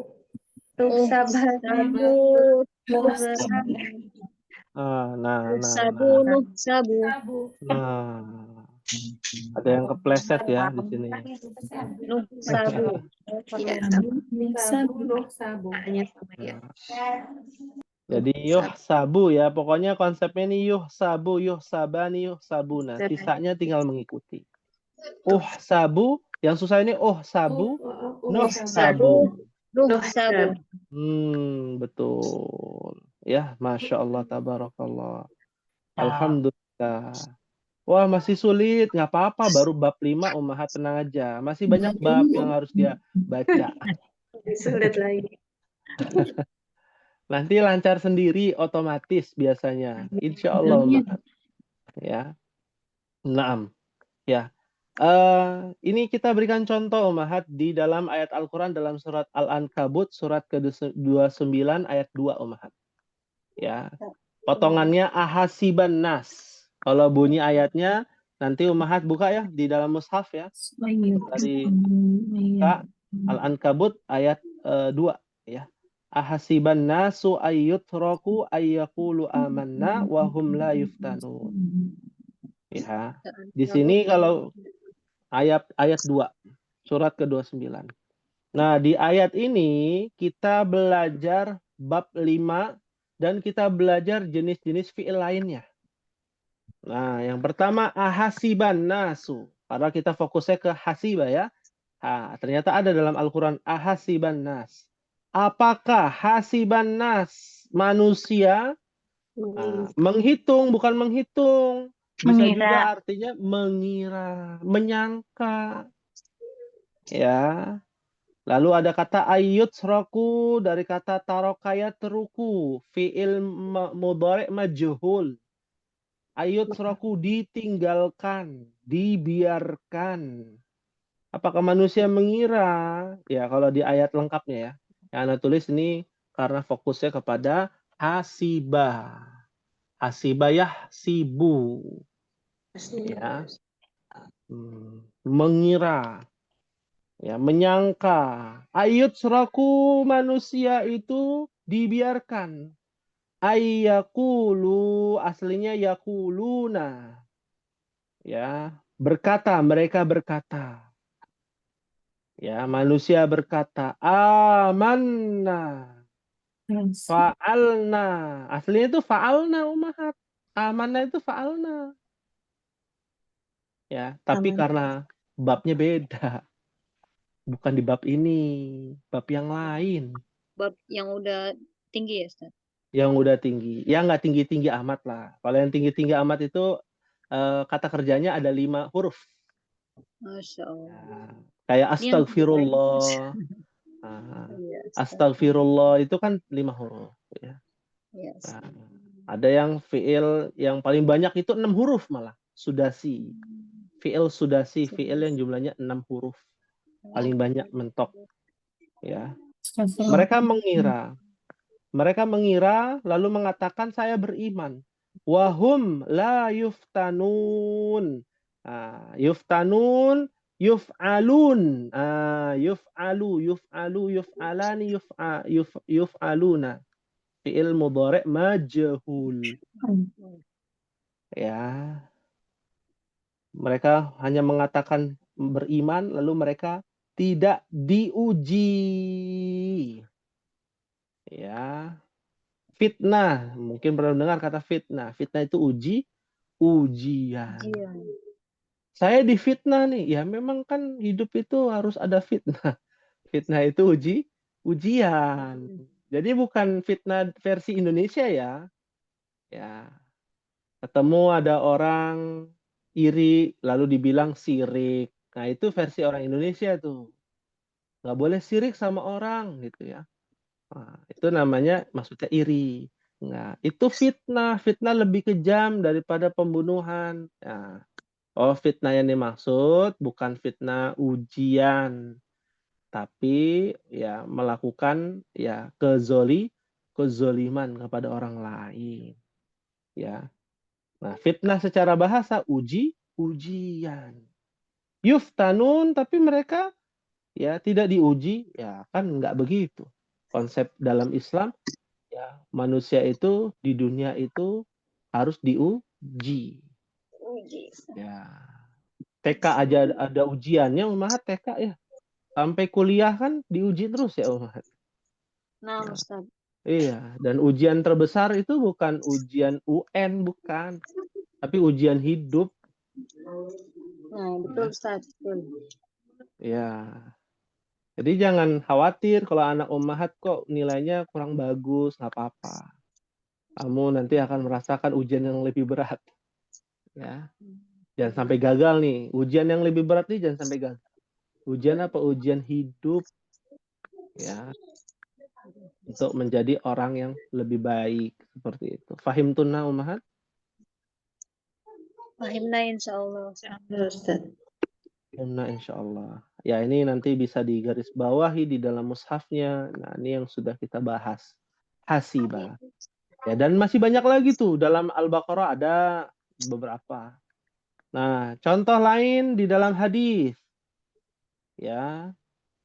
tuksabu, Nah. Ada yang kepleset ya di sini. Jadi yuhsabu ya, pokoknya konsepnya ini yuhsabu, yuhsabani, yuhsabuna. Sisanya tinggal mengikuti. Uhsabu, yang susah ini uhsabu, nuhsabu. Betul. Ya, Masya Allah, tabarakallah. Alhamdulillah. Wah, masih sulit. Nggak apa-apa, baru bab 5, ummahat, tenang aja. Masih banyak bab yang harus dia baca. Sulit lagi. Nanti lancar sendiri, otomatis biasanya. Insya Allah, ummahat. Ya. Naam. Ya. Ini kita berikan contoh, ummahat, di dalam ayat Al-Quran dalam surat Al-Ankabut, surat ke-29, ayat 2, ummahat. Ya. Potongannya ahasiban nas. Kalau bunyi ayatnya, nanti ummahat buka ya di dalam mushaf ya. Dari Al-Ankabut ayat 2 ya. Ahasiban nasu ayyutraku ayyaqulu amanna wa hum la yuftanun. Ya. Di sini kalau ayat 2. Surat ke-29. Nah, di ayat ini kita belajar bab 5 dan kita belajar jenis-jenis fi'il lainnya. Nah, yang pertama ahasiban nasu. Karena kita fokusnya ke hasiba ya. Nah, ternyata ada dalam Al-Quran ahasiban nas. Apakah hasiban nas manusia menghitung bukan menghitung. Bisa juga Mengira. artinya mengira, menyangka. Ya. Lalu ada kata ayut sroku dari kata tarokaya teruku. Fi'il mudhari' majhul. Ayut sroku ditinggalkan, dibiarkan. Apakah manusia mengira? Ya, kalau di ayat lengkapnya ya. Yang Anda tulis ini karena fokusnya kepada hasibah. Hasibah sibu. Ya. Mengira. Ya, menyangka. Ayut seraku manusia itu dibiarkan. Ayyakulu aslinya yakuluna. Ya, berkata, mereka berkata. Ya, manusia berkata, amanna, fa'alna. Aslinya itu fa'alna umahat. Amanna itu fa'alna. Ya, tapi karena babnya beda. Bukan di bab ini, bab yang lain. Bab yang udah tinggi ya, Ustaz? Yang udah tinggi. Ya nggak tinggi-tinggi amat lah. Kalau yang tinggi-tinggi amat itu kata kerjanya ada 5 huruf. Masya Allah. Ya, kayak Ini yang astagfirullah. Iya, Astagfirullah itu kan 5 huruf. Ya. Iya, Nah, ada yang fiil yang paling banyak itu 6 huruf malah. Sudasi. Fiil sudasi. Fiil yang jumlahnya 6 huruf. Paling banyak mentok. Ya. Mereka mengira lalu mengatakan saya beriman. Wahum la yuftanun. Yuftanun, yuf'alun. Yuf'alu, yuf'alani, yuf'aluna. Fi'il mudhari' majhul. Ya. Mereka hanya mengatakan beriman lalu mereka tidak diuji. Ya. Fitnah, mungkin pernah dengar kata fitnah. Fitnah itu ujian. Saya difitnah nih. Ya memang kan hidup itu harus ada fitnah. Fitnah itu ujian. Jadi bukan fitnah versi Indonesia ya. Ya. Ketemu ada orang iri lalu dibilang sirik. Nah, itu versi orang Indonesia tuh. Nggak boleh sirik sama orang gitu ya. Nah, itu namanya maksudnya iri. Nah, itu fitnah. Fitnah lebih kejam daripada pembunuhan. Nah, fitnah yang dimaksud bukan fitnah ujian, tapi ya melakukan ya kezoliman kepada orang lain. Ya. Nah, fitnah secara bahasa ujian. Yuftanun, tapi mereka ya tidak diuji, ya kan nggak begitu. Konsep dalam Islam ya manusia itu di dunia itu harus diuji. Ya. TK aja ada ujiannya, Umahat TK ya. Sampai kuliah kan diuji terus ya, Umahat. Nah, Ya. Ustaz. Iya, dan ujian terbesar itu bukan ujian UN, bukan. Tapi ujian hidup. Nah, betul Ustaz. Ya. Jadi jangan khawatir kalau anak Ummahat kok nilainya kurang bagus, nggak apa-apa. Kamu nanti akan merasakan ujian yang lebih berat. Ya. Jangan sampai gagal nih. Ujian yang lebih berat nih jangan sampai gagal. Ujian apa? Ujian hidup. Ya. Untuk menjadi orang yang lebih baik. Seperti itu. Fahim tunna Ummahat? Fahimna insya Allah. Fahimna insya Allah. Ya ini nanti bisa digaris bawahi di dalam mushafnya. Nah ini yang sudah kita bahas. Hasibah. Ya, dan masih banyak lagi tuh dalam Al-Baqarah ada beberapa. Nah, contoh lain di dalam hadis. Ya.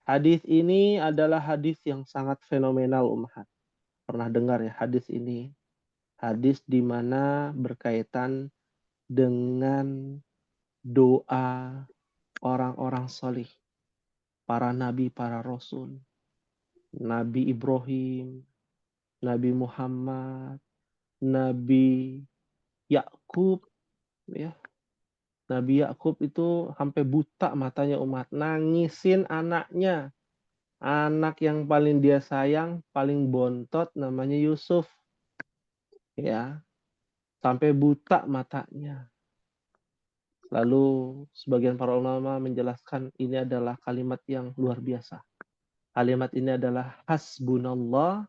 Hadis ini adalah hadis yang sangat fenomenal Ummahat. Pernah dengar ya hadis ini? Hadis di mana berkaitan dengan doa orang-orang solih. para nabi, para rasul. Nabi Ibrahim, Nabi Muhammad, Nabi Yakub, ya. Nabi Yakub itu sampai buta matanya umat, nangisin anaknya. Anak yang paling dia sayang, paling bontot namanya Yusuf. Ya, sampai buta matanya. Lalu sebagian para ulama menjelaskan ini adalah kalimat yang luar biasa. Kalimat ini adalah hasbunallah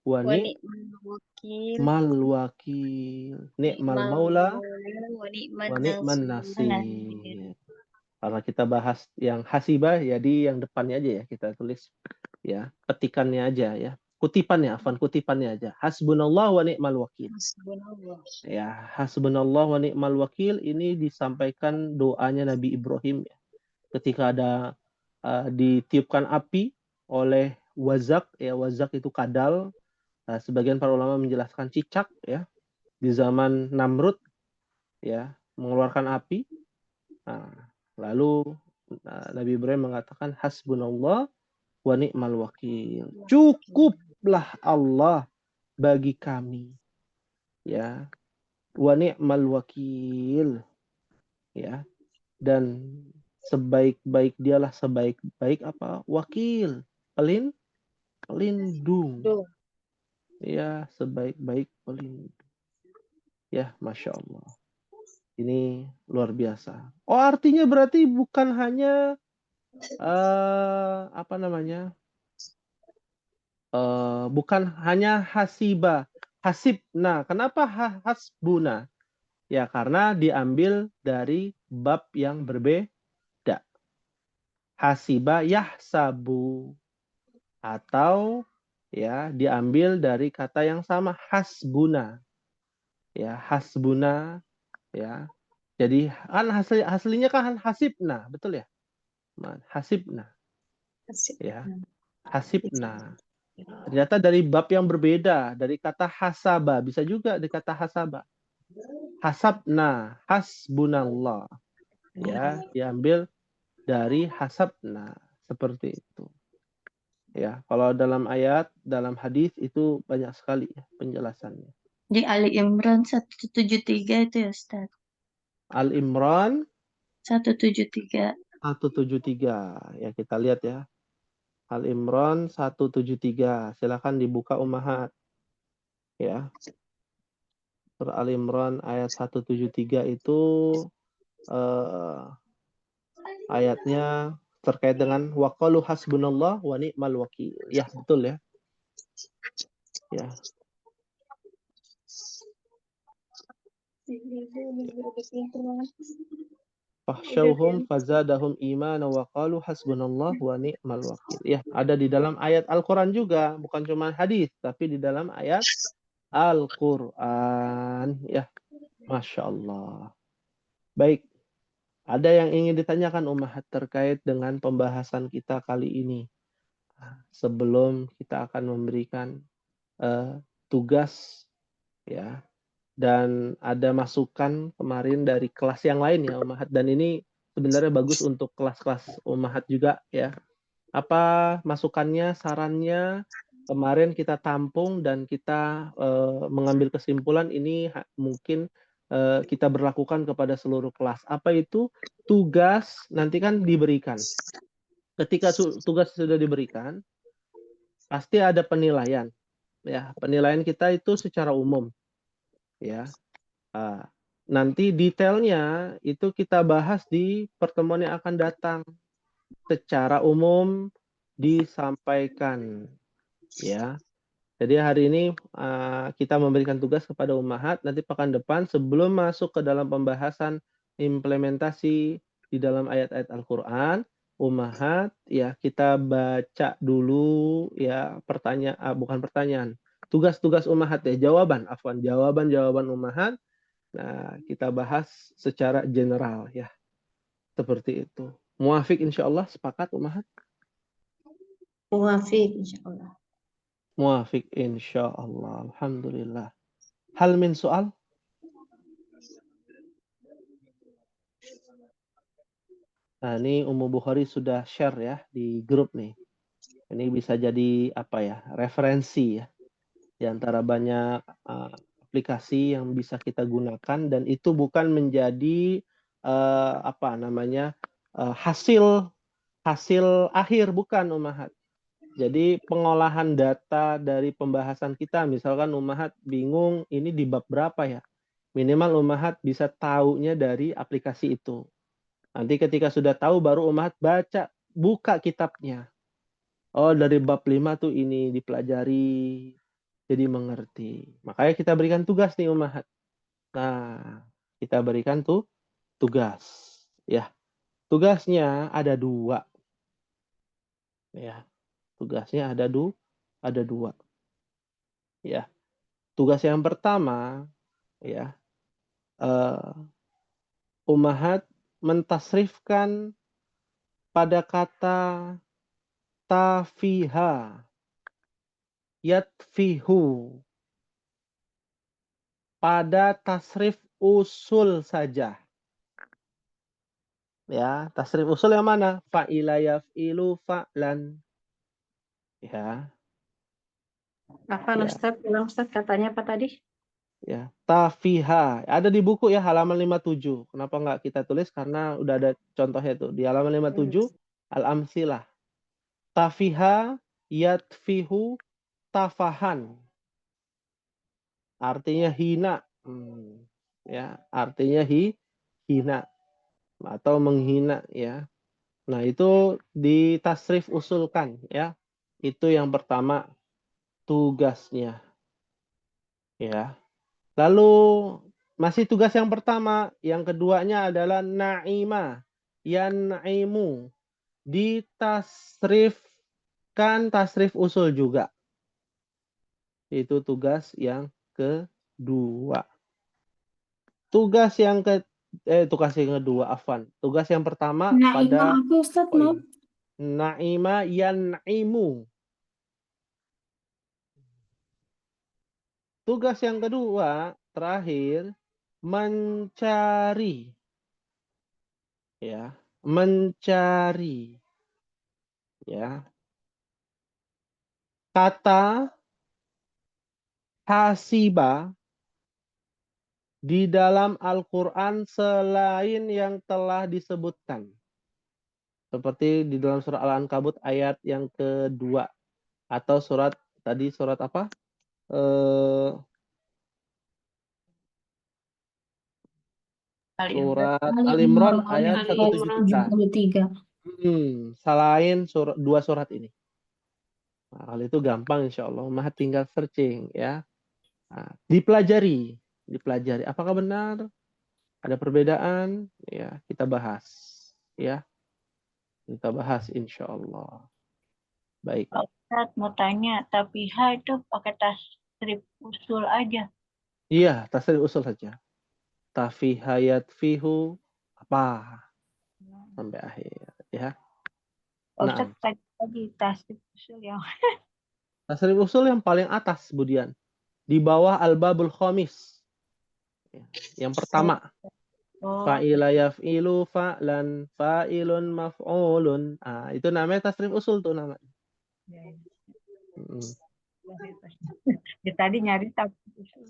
wa Wa ni'mal wakil. ni'mal wakil. Ni'mal maula wa ni'man wa ni'man nasir. nasir. Karena kita bahas yang hasibah, jadi yang depannya aja ya kita tulis, ya petikannya aja ya, kutipannya aja. Hasbunallah wa ni'mal wakil. Hasbunallah. Ya, hasbunallah wa ni'mal wakil ini disampaikan doanya Nabi Ibrahim ya. Ketika ada ditiupkan api oleh wazak, ya wazak itu kadal. Sebagian para ulama menjelaskan cicak ya di zaman Namrud ya mengeluarkan api. Lalu Nabi Ibrahim mengatakan hasbunallah wa ni'mal wakil. Cukuplah Allah bagi kami. Ya. Wa ni'mal wakil. Ya. Dan sebaik-baik dialah sebaik-baik apa? Wakil. Pelindung. Ya, sebaik-baik pelindung. Ya, Masya Allah. Ini luar biasa. Oh, artinya berarti bukan hanya bukan hanya hasibna. Kenapa hasbuna? Ya, karena diambil dari bab yang berbeda. Hasiba yahsabu, atau ya diambil dari kata yang sama hasbuna. Ya, hasbuna ya. Jadi kan aslinya kan hasibna, betul ya? Hasibna. Ya. Hasibna. Ternyata dari bab yang berbeda, dari kata hasaba, bisa juga dari kata hasaba. Hasabna, hasbunallah. Ya, diambil dari hasabna, seperti itu. Ya, kalau dalam ayat, dalam hadis itu banyak sekali ya penjelasannya. Di Ali Imran 173 itu ya Ustaz. Al-Imran 173. 173. Ya, kita lihat ya. Al-Imran 173. Silakan dibuka Ummahat. Ya. Surah Al-Imran ayat 173 itu ayatnya terkait dengan waqalu hasbunallah wa ni'mal wakil. Ya, betul ya. Ya. Fahsyauhum fazadahum imana wa qalu hasbunallah wa ni'mal wakil. Ya, ada di dalam ayat Al-Qur'an juga, bukan cuma hadis, tapi di dalam ayat Al-Qur'an. Ya, Masya Allah. Baik, ada yang ingin ditanyakan Ummahat terkait dengan pembahasan kita kali ini. Sebelum kita akan memberikan tugas ya, dan ada masukan kemarin dari kelas yang lain ya Ummahat, dan ini sebenarnya bagus untuk kelas-kelas Ummahat juga ya. Apa masukannya, sarannya? Kemarin kita tampung dan kita mengambil kesimpulan ini mungkin kita berlakukan kepada seluruh kelas. Apa itu? Tugas nanti kan diberikan. Ketika tugas sudah diberikan, pasti ada penilaian. Ya, penilaian kita itu secara umum. Ya. Nanti detailnya itu kita bahas di pertemuan yang akan datang. Secara umum disampaikan. Ya. Jadi hari ini kita memberikan tugas kepada Ummahat, nanti pekan depan sebelum masuk ke dalam pembahasan implementasi di dalam ayat-ayat Al-Qur'an, Ummahat ya kita baca dulu ya bukan pertanyaan. Tugas-tugas Ummahat ya, jawaban Ummahat. Nah, kita bahas secara general ya. Seperti itu. Muafiq insyaallah, sepakat Ummahat? Muafiq insyaallah. Muafiq insyaallah. Alhamdulillah. Hal min soal? Nah, ini Ummu Bukhari sudah share ya di grup nih. Ini bisa jadi apa ya, referensi ya di antara banyak aplikasi yang bisa kita gunakan, dan itu bukan menjadi apa namanya hasil akhir, bukan Ummahat. Jadi pengolahan data dari pembahasan kita, misalkan Ummahat bingung ini di bab berapa ya, minimal Ummahat bisa taunya dari aplikasi itu. Nanti ketika sudah tahu baru Ummahat buka kitabnya. Oh, dari bab 5 tuh ini dipelajari, jadi mengerti. Makanya kita berikan tugas nih Ummahat. Nah, kita berikan tuh tugas. Ya, tugasnya ada 2. Ya, tugasnya ada dua. Ya, tugas yang pertama ya, Ummahat mentasrifkan pada kata tafiha, yatfihu, pada tasrif usul saja. Ya, tasrif usul yang mana? Fa'ila yaf'ilu fa'lan. Ya, Afan ya, Ustaz, ulang Ustaz katanya apa tadi? ya. Tafiha. Ada di buku ya, halaman 57. Kenapa nggak kita tulis? Karena udah ada contohnya tuh. Di halaman 57, al-amsilah. Tafiha, yatfihu, tafahan. Artinya hina. Ya, artinya hina atau menghina ya. Nah, itu ditasrif usulkan ya. Itu yang pertama tugasnya ya. Lalu masih tugas yang pertama, yang keduanya adalah na'ima, yan'imu, ditasrifkan tasrif usul juga. Itu tugas yang kedua. Tugas yang kedua, afwan. Tugas yang pertama pada apa Ustaz? poin na'ima yan'imu. Tugas yang kedua, terakhir, mencari. Ya, mencari. Ya. Kata hasiba di dalam Al-Qur'an selain yang telah disebutkan. Seperti di dalam surah Al-Ankabut ayat yang kedua. Atau surat apa? Surat Al-Imran ayat 173. Selain dua surat ini. Nah, kalau itu gampang insya Allah. Ummahat tinggal searching ya. Nah, dipelajari. Apakah benar? Ada perbedaan? Ya, kita bahas. Ya, kita bahas insya Allah. Baik. Pak Ustadz mau tanya, tafiha itu pakai tasrif usul aja. Iya, tasrif usul saja. Tafihayat fihu apa sampai akhir ya. Pak Nah, Ustadz tadi tasrif usul yang tasrif usul yang paling atas, Budian. Di bawah al-babul khamis. Yang pertama. Fa'ila yaf'ilu fa'lan, fa'ilun maf'ulun. Ah, itu namanya tasrif usul tuh namanya. Ya, tadi nyari tasrif usul.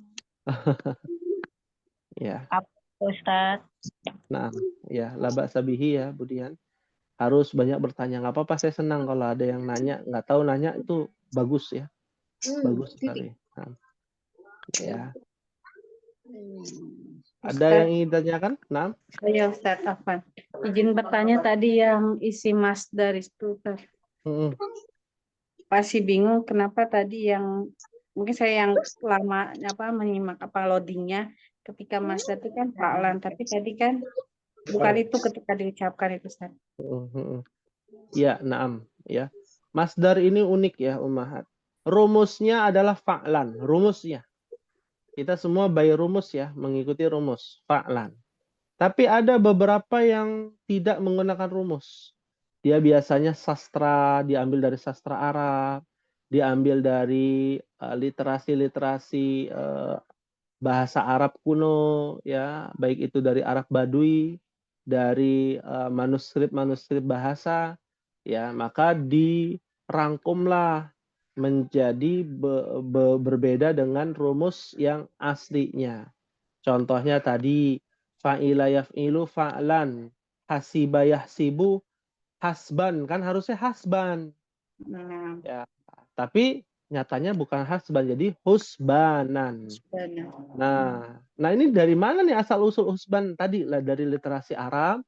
Ya. Apa Ustadz? Nah, ya, laba sabihi ya, Budian. Harus banyak bertanya. Nggak apa-apa, saya senang kalau ada yang nanya. Nggak tahu nanya itu bagus ya. Bagus sekali. Nah, ya. Ada yang ingin ditanyakan? Nah. Ya Ustaz Afan. Izin bertanya tadi yang isi masdar itu Ustaz. Masih bingung kenapa tadi yang mungkin saya yang lama menyimak loadingnya ketika masdar itu kan fa'lan, tapi tadi kan bukan itu ketika diucapkan itu Ustaz. Ya, naam ya. Masdar ini unik ya, Ummahat. Rumusnya adalah fa'lan, rumusnya. Kita semua by rumus ya, mengikuti rumus fa'lan. Tapi ada beberapa yang tidak menggunakan rumus. Dia biasanya sastra, diambil dari sastra Arab, diambil dari literasi-literasi bahasa Arab kuno ya, baik itu dari Arab Badui, dari manuskrip bahasa, ya, maka dirangkumlah menjadi berbeda dengan rumus yang aslinya. Contohnya tadi fa'ila yaf'ilu fa'lan, hasiba yahsibu hasban, kan harusnya hasban. Nah, Ya, tapi nyatanya bukan hasban, jadi husbanan. benar. Nah ini dari mana nih asal usul husban tadi? Lah dari literasi Arab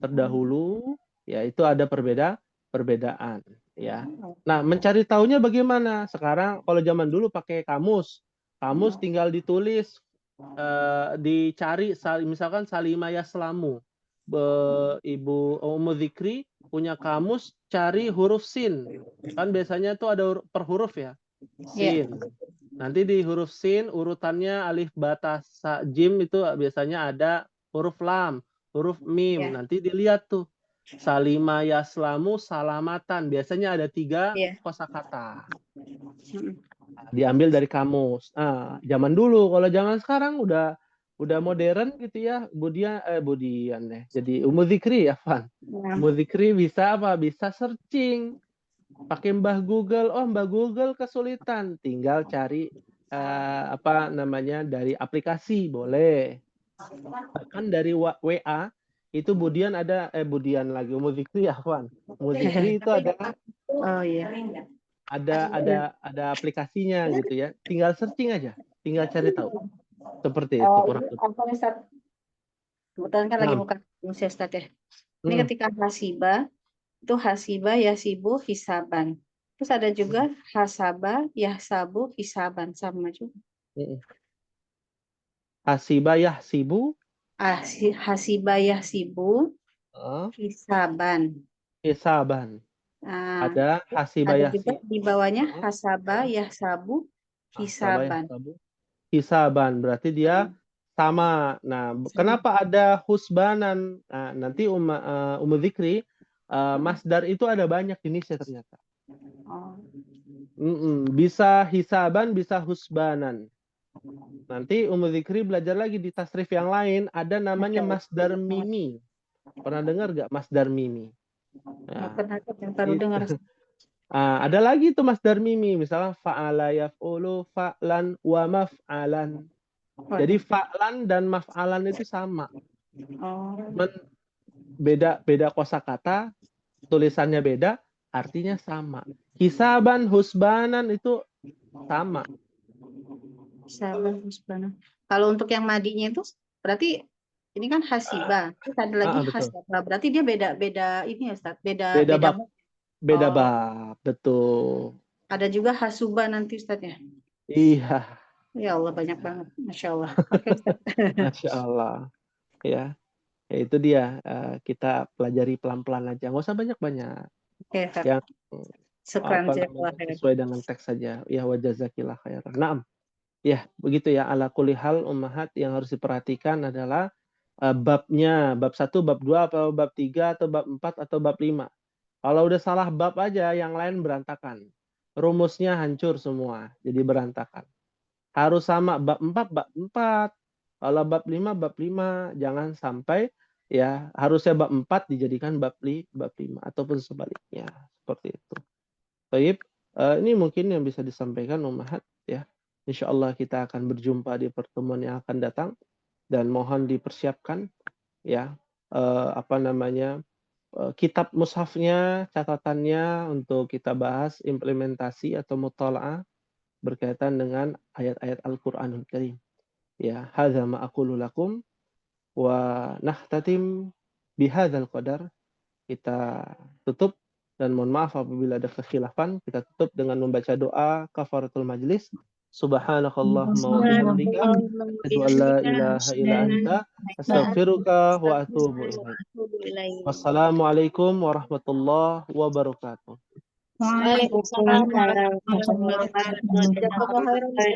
terdahulu, ya itu ada perbedaan, ya. Nah, mencari tahunya bagaimana? Sekarang kalau zaman dulu pakai kamus tinggal ditulis, dicari, misalkan Salimah Yaslamu, Ibu Ummu Dzikri punya kamus cari huruf sin, kan biasanya tuh ada per huruf ya, Iya. sin. Nanti di huruf sin urutannya alif bata sa jim itu biasanya ada huruf lam, huruf mim. Iya. Nanti dilihat tuh Salimah Yaslamu salamatan, biasanya ada 3 Iya. kosakata. Mm. Diambil dari kamus. Zaman dulu, kalau zaman sekarang udah modern gitu ya. Budian deh. Jadi Ummu Dzikri ya, Van. Nah, Ummu Dzikri bisa apa? Bisa searching. Pakai Mbah Google. Oh, Mbah Google kesulitan. Tinggal cari dari aplikasi, boleh. Bahkan dari WA itu Budian ada Budian lagi Ummu Dzikri ya, Van. Ummu Dzikri itu ada oh iya. ada aplikasinya gitu ya. Tinggal searching aja, tinggal cari tahu. Seperti itu kurang Ini lebih. apa nih, Ustaz? Kebetulan kan lagi Nah, buka kamus ya, Ustaz ya. Ini ketika hasiba itu hasiba yasibu hisaban. Terus ada juga hasaba yahsabu hisaban, sama juga. Hasiba yahsibu Hasiba yahsibu hisaban. hisaban. Nah, Ada hasiba ada juga yahsibu. di bawahnya hasaba yahsabu Hasaba hisaban. yahsabu hisaban, berarti dia sama. Nah, kenapa ada husbanan? Nah, nanti Ummu Dzikri masdar itu ada banyak jenisnya ternyata. Oh. Bisa hisaban, bisa husbanan. Nanti Ummu Dzikri belajar lagi di tasrif yang lain, ada namanya masdar mimi. Pernah dengar gak masdar mimi? Nggak pernah, yang baru dengar. Ada lagi tuh masdar mimi, misalnya fa'ala yaf'ulu fa'lan wa maf'alan. Jadi fa'lan dan maf'alan itu sama. Beda kosakata, tulisannya beda, artinya sama. Hisaban, husbanan itu sama. Hisaban, husbanan. Kalau untuk yang madinya itu berarti ini kan hasiba, terus ada lagi hasaba. Berarti dia beda ini ya, Ustaz. Beda bab. Beda bab, betul. Ada juga hasuba nanti, Ustaz ya. Iya. Ya Allah, banyak banget. Masya Allah. Masya Allah. Ya, itu dia. Kita pelajari pelan-pelan aja. Nggak usah banyak-banyak. Oke, yang sesuai dengan teks saja. Ya, wa jazakillah khairan. Naam. Ya, begitu ya. Ala kulli hal ummahat, yang harus diperhatikan adalah babnya. Bab 1, bab 2, atau bab 3, atau bab 4, atau bab 5. Kalau udah salah bab aja, yang lain berantakan. Rumusnya hancur semua. Jadi berantakan. Harus sama bab 4, bab 4. Kalau bab 5, bab 5. Jangan sampai ya harusnya bab 4 dijadikan bab 5 ataupun sebaliknya. Seperti itu. Baik, ini mungkin yang bisa disampaikan ummahat ya. Insyaallah kita akan berjumpa di pertemuan yang akan datang, dan mohon dipersiapkan ya kitab mushafnya, catatannya untuk kita bahas implementasi atau mutalaah berkaitan dengan ayat-ayat Al-Qur'anul Karim. Ya, hadza ma aqulu lakum wa nahtatim bihadzal qadar. Kita tutup, dan mohon maaf apabila ada kekhilafan. Kita tutup dengan membaca doa kafaratul majlis. Subhanakallahumma wa bihamdika asyhadu an la ilaha illa anta astaghfiruka wa atubu ilaik. Wassalamualaikum warahmatullahi wabarakatuh. Waalaikumsalam warahmatullahi wabarakatuh.